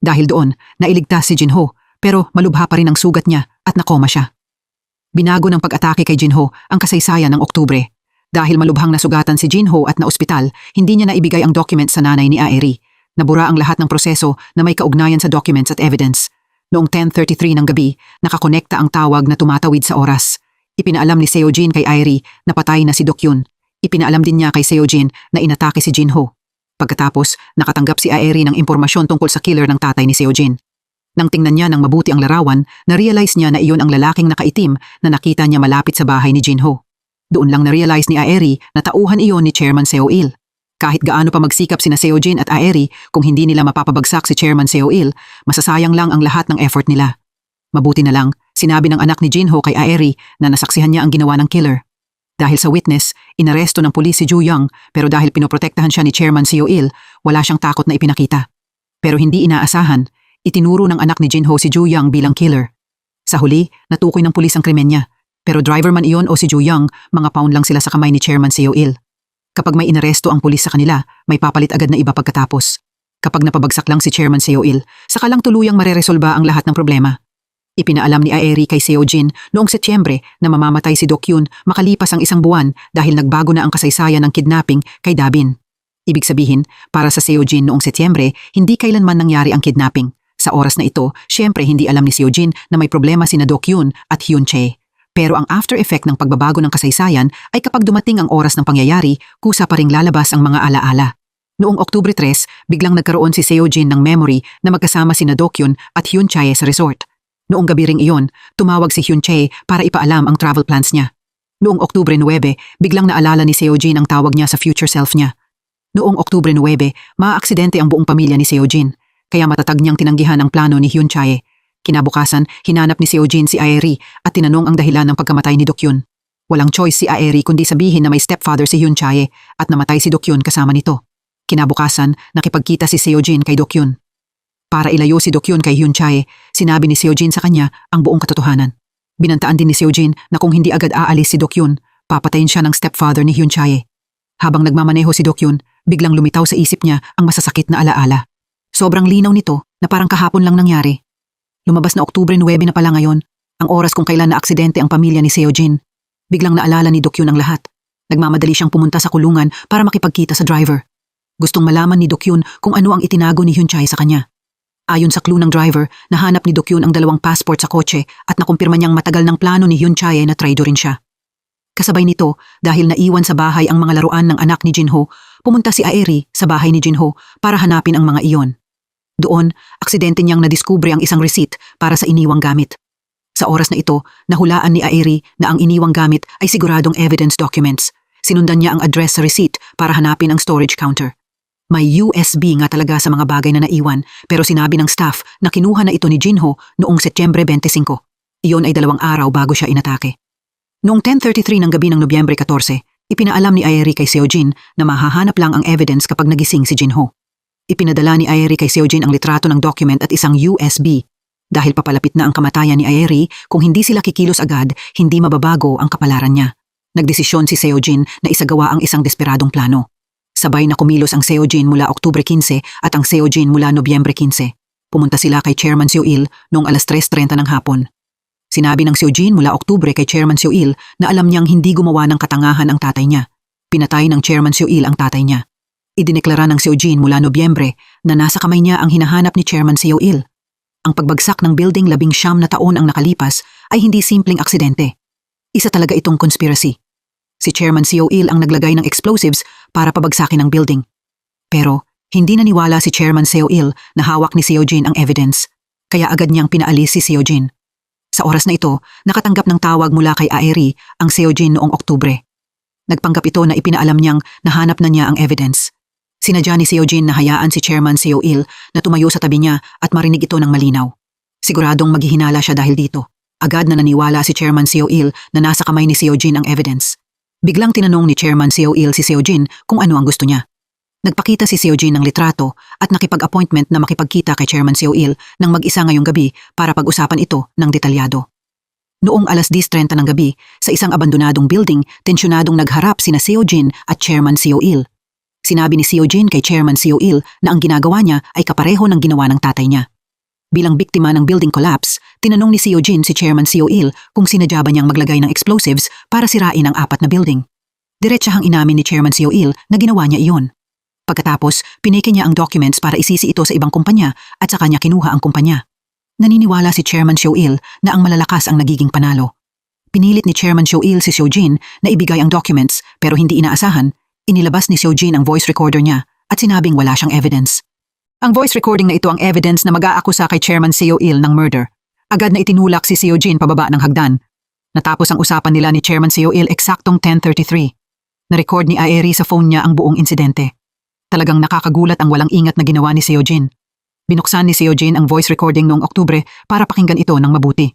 Dahil doon, nailigtas si Jinho, pero malubha pa rin ang sugat niya at nakoma siya. Binago ng pag-atake kay Jinho ang kasaysayan ng Oktubre. Dahil malubhang nasugatan si Jinho at naospital, hindi niya naibigay ang document sa nanay ni Aeri. Nabura ang lahat ng proseso na may kaugnayan sa documents at evidence. Noong 10:33 ng gabi, nakakonekta ang tawag na tumatawid sa oras. Ipinaalam ni Seojin kay Aeri na patay na si Dokyun. Ipinaalam din niya kay Seojin na inatake si Jinho. Pagkatapos, nakatanggap si Aeri ng impormasyon tungkol sa killer ng tatay ni Seojin. Nang tingnan niya ng mabuti ang larawan, na-realize niya na iyon ang lalaking nakaitim na nakita niya malapit sa bahay ni Jinho. Doon lang na-realize ni Aeri na tauhan iyon ni Chairman Seo-il. Kahit gaano pa magsikap sina Seojin at Aeri, kung hindi nila mapapabagsak si Chairman Seo-il, masasayang lang ang lahat ng effort nila. Mabuti na lang, sinabi ng anak ni Jinho kay Aeri na nasaksihan niya ang ginawa ng killer. Dahil sa witness, inaresto ng pulis si Ju Young, pero dahil pinoprotektahan siya ni Chairman Seo-il, wala siyang takot na ipinakita. Pero hindi inaasahan, itinuro ng anak ni Jinho si Ju Young bilang killer. Sa huli, natukoy ng pulis ang krimen niya. Pero driver man iyon o si Ju Young, mga pound lang sila sa kamay ni Chairman Seo-il. Kapag may inaresto ang pulis sa kanila, may papalit agad na iba pagkatapos. Kapag napabagsak lang si Chairman Seo-il, saka lang tuluyang mareresolba ang lahat ng problema. Ipinaalam ni Aeri kay Seojin noong Setyembre na mamamatay si Dokyun makalipas ang 1 buwan dahil nagbago na ang kasaysayan ng kidnapping kay Dabin. Ibig sabihin, para sa Seojin noong Setyembre, hindi kailanman nangyari ang kidnapping. Sa oras na ito, syempre hindi alam ni Seojin na may problema sina Dokyun at Hyun Chae. Pero ang after effect ng pagbabago ng kasaysayan ay kapag dumating ang oras ng pangyayari, kusa pa ring lalabas ang mga alaala. Noong Oktubre 3, biglang nagkaroon si Seojin ng memory na magkasama sina Dokyun at Hyun Chae sa resort. Noong gabi ring iyon, tumawag si Hyun Chae para ipaalam ang travel plans niya. Noong Oktubre 9, biglang naalala ni Seojin ang tawag niya sa future self niya. Noong Oktubre 9, maaaksidente ang buong pamilya ni Seojin, kaya matatag niyang tinanggihan ang plano ni Hyun Chae. Kinabukasan, hinanap ni Seojin si Aeri at tinanong ang dahilan ng pagkamatay ni Dokyun. Walang choice si Aeri kundi sabihin na may stepfather si Hyun Chae at namatay si Dokyun kasama nito. Kinabukasan, nakipagkita si Seojin kay Dokyun. Para ilayo si Dokyun kay Hyun Chae, sinabi ni Seojin sa kanya ang buong katotohanan. Binantaan din ni Seojin na kung hindi agad aalis si Dokyun, papatayin siya ng stepfather ni Hyun Chae. Habang nagmamaneho si Dokyun, biglang lumitaw sa isip niya ang masasakit na alaala. Sobrang linaw nito na parang kahapon lang nangyari. Lumabas na Oktubre 9 na pala ngayon, ang oras kung kailan na aksidente ang pamilya ni Seojin. Biglang naalala ni Dokyun ang lahat. Nagmamadali siyang pumunta sa kulungan para makipagkita sa driver. Gustong malaman ni Dokyun kung ano ang itinago ni Hyun Chae sa kanya. Ayon sa clue ng driver, nahanap ni Dokyun ang 2 passport sa kotse at nakumpirma niyang matagal ng plano ni Hyun Chae na traidorin siya. Kasabay nito, dahil naiwan sa bahay ang mga laruan ng anak ni Jinho, pumunta si Aeri sa bahay ni Jinho para hanapin ang mga iyon. Doon, aksidente niyang nadiskubre ang isang receipt para sa iniwang gamit. Sa oras na ito, nahulaan ni Aeri na ang iniwang gamit ay siguradong evidence documents. Sinundan niya ang address sa receipt para hanapin ang storage counter. May USB nga talaga sa mga bagay na naiwan pero sinabi ng staff na kinuha na ito ni Jinho noong Setyembre 25. Iyon ay 2 araw bago siya inatake. Noong 10:33 ng gabi ng Nobyembre 14, ipinaalam ni Aeri kay Seojin na mahahanap lang ang evidence kapag nagising si Jinho. Ipinadala ni Aeri kay Seojin ang litrato ng document at isang USB. Dahil papalapit na ang kamatayan ni Aeri, kung hindi sila kikilos agad, hindi mababago ang kapalaran niya. Nagdesisyon si Seojin na isagawa ang isang desperadong plano. Sabay na kumilos ang Seojin mula Oktubre 15 at ang Seojin mula Nobyembre 15. Pumunta sila kay Chairman Seo-il noong 3:30 ng hapon. Sinabi ng Seojin mula Oktubre kay Chairman Seo-il na alam niyang hindi gumawa ng katangahan ang tatay niya. Pinatay ng Chairman Seo-il ang tatay niya. Idineklara ng Seojin mula Nobyembre na nasa kamay niya ang hinahanap ni Chairman Seo-il. Ang pagbagsak ng building 19 na taon ang nakalipas ay hindi simpleng aksidente. Isa talaga itong conspiracy. Si Chairman Seo-il ang naglagay ng explosives para pabagsakin ang building. Pero hindi naniwala si Chairman Seo-il na hawak ni Seojin ang evidence, kaya agad niyang pinaalis si Seojin. Sa oras na ito, nakatanggap ng tawag mula kay Aeri ang Seojin noong Oktubre. Nagpanggap ito na ipinaalam niyang nahanap na niya ang evidence. Sinadya ni Seojin na hayaan si Chairman Seo-il na tumayo sa tabi niya at marinig ito ng malinaw. Siguradong maghihinala siya dahil dito. Agad na naniwala si Chairman Seo-il na nasa kamay ni Seojin ang evidence. Biglang tinanong ni Chairman Seo-il si Seojin kung ano ang gusto niya. Nagpakita si Seojin ng litrato at nakipag-appointment na makipagkita kay Chairman Seo-il nang mag-isa ngayong gabi para pag-usapan ito ng detalyado. Noong 10:30 ng gabi, sa isang abandonadong building, tensyonadong nagharap sina Seojin at Chairman Seo-il. Sinabi ni Seojin kay Chairman Seo-il na ang ginagawa niya ay kapareho ng ginawa ng tatay niya. Bilang biktima ng building collapse, tinanong ni Seojin si Chairman Seo-il kung sinadya ba niyang maglagay ng explosives para sirain ang 4 na building. Diretsahang inamin ni Chairman Seo-il na ginawa niya iyon. Pagkatapos, pineke niya ang documents para isisi ito sa ibang kumpanya at sa kanya kinuha ang kumpanya. Naniniwala si Chairman Seo-il na ang malalakas ang nagiging panalo. Pinilit ni Chairman Seo-il si Seojin na ibigay ang documents pero hindi inaasahan, inilabas ni Seojin ang voice recorder niya at sinabing wala siyang evidence. Ang voice recording na ito ang evidence na mag-aakusa kay Chairman Seo-il ng murder. Agad na itinulak si Seojin pababa ng hagdan. Natapos ang usapan nila ni Chairman Seo-il eksaktong 10:33. Na-record ni Aeri sa phone niya ang buong insidente. Talagang nakakagulat ang walang ingat na ginawa ni Seojin. Binuksan ni Seojin ang voice recording noong Oktubre para pakinggan ito ng mabuti.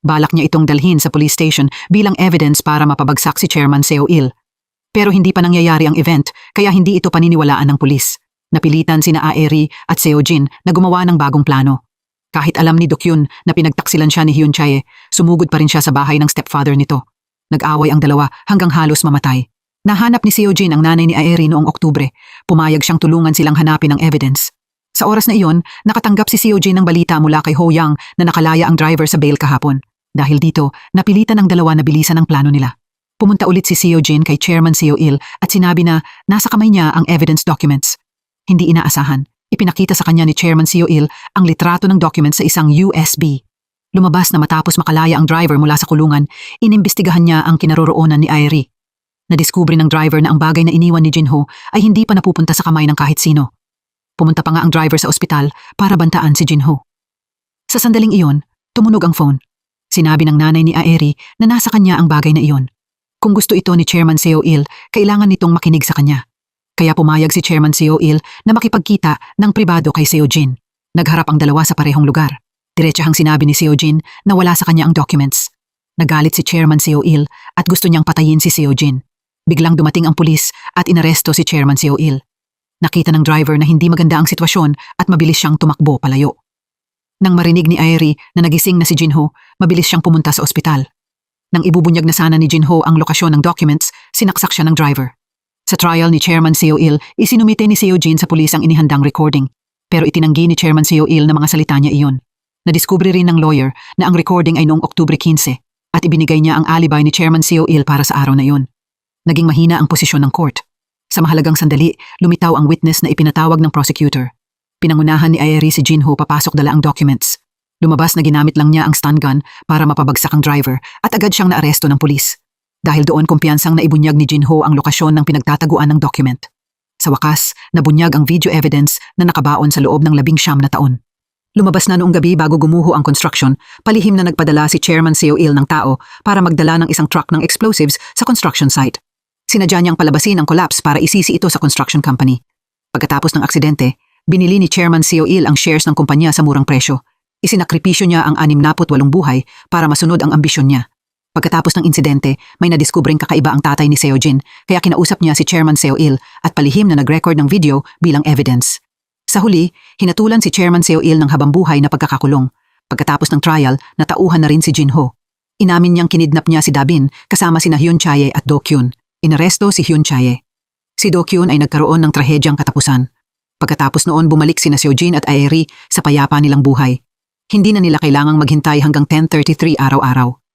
Balak niya itong dalhin sa police station bilang evidence para mapabagsak si Chairman Seo-il. Pero hindi pa nangyayari ang event kaya hindi ito paniniwalaan ng pulis. Napilitan sina Aeri at Seojin na gumawa ng bagong plano. Kahit alam ni Dokyun na pinagtaksilan siya ni Hyun Chae, sumugod pa rin siya sa bahay ng stepfather nito. Nag-away ang dalawa hanggang halos mamatay. Nahanap ni Seojin ang nanay ni Aeri noong Oktubre. Pumayag siyang tulungan silang hanapin ang evidence. Sa oras na iyon, nakatanggap si Seojin ng balita mula kay Ho Yang na nakalaya ang driver sa bail kahapon. Dahil dito, napilitan ang dalawa na bilisan ang plano nila. Pumunta ulit si Seojin kay Chairman Seo-il at sinabi na nasa kamay niya ang evidence documents. Hindi inaasahan. Ipinakita sa kanya ni Chairman Seo-il ang litrato ng documents sa isang USB. Lumabas na matapos makalaya ang driver mula sa kulungan, inimbestigahan niya ang kinaroroonan ni Aeri. Nadiskubre ng driver na ang bagay na iniwan ni Jinho ay hindi pa napupunta sa kamay ng kahit sino. Pumunta pa nga ang driver sa ospital para bantaan si Jinho. Sa sandaling iyon, tumunog ang phone. Sinabi ng nanay ni Aeri na nasa kanya ang bagay na iyon. Kung gusto ito ni Chairman Seo-il, kailangan nitong makinig sa kanya. Kaya pumayag si Chairman Seo-il na makipagkita ng pribado kay Seojin. Nagharap ang dalawa sa parehong lugar. Diretsahang sinabi ni Seojin na wala sa kanya ang documents. Nagalit si Chairman Seo-il at gusto niyang patayin si Seojin. Biglang dumating ang pulis at inaresto si Chairman Seo-il. Nakita ng driver na hindi maganda ang sitwasyon at mabilis siyang tumakbo palayo. Nang marinig ni Aeri na nagising na si Jinho, mabilis siyang pumunta sa ospital. Nang ibubunyag na sana ni Jinho ang lokasyon ng documents, sinaksak siya ng driver. Sa trial ni Chairman Seo-il, isinumite ni Seojin sa pulis ang inihandang recording. Pero itinanggi ni Chairman Seo-il na mga salita niya iyon. Nadiskubre rin ng lawyer na ang recording ay noong Oktubre 15 at ibinigay niya ang alibi ni Chairman Seo-il para sa araw na iyon. Naging mahina ang posisyon ng court. Sa mahalagang sandali, lumitaw ang witness na ipinatawag ng prosecutor. Pinangunahan ni Aeri si Jinho papasok dala ang documents. Lumabas na ginamit lang niya ang stun gun para mapabagsak ang driver at agad siyang naaresto ng pulis. Dahil doon kumpiyansang naibunyag ni Jinho ang lokasyon ng pinagtataguan ng document. Sa wakas, nabunyag ang video evidence na nakabaon sa loob ng 19 na taon. Lumabas na noong gabi bago gumuho ang construction, palihim na nagpadala si Chairman Seo-il ng tao para magdala ng isang truck ng explosives sa construction site. Sinadya niyang palabasin ang collapse para isisi ito sa construction company. Pagkatapos ng aksidente, binili ni Chairman Seo-il ang shares ng kumpanya sa murang presyo. Isinakripisyo niya ang 68 buhay para masunod ang ambisyon niya. Pagkatapos ng insidente, may nadiskubreng kakaiba ang tatay ni Seojin, kaya kinausap niya si Chairman Seo-il at palihim na nag-record ng video bilang evidence. Sa huli, hinatulan si Chairman Seo-il ng habambuhay na pagkakakulong. Pagkatapos ng trial, natauhan na rin si Jinho. Inamin niyang kinidnap niya si Dabin kasama sina Hyun Chae at Dokyun. Inaresto si Hyun Chae. Si Dokyun ay nagkaroon ng trahedyang katapusan. Pagkatapos noon bumalik sina Seojin at Aeri sa payapa nilang buhay. Hindi na nila kailangang maghintay hanggang 10:33 araw-araw.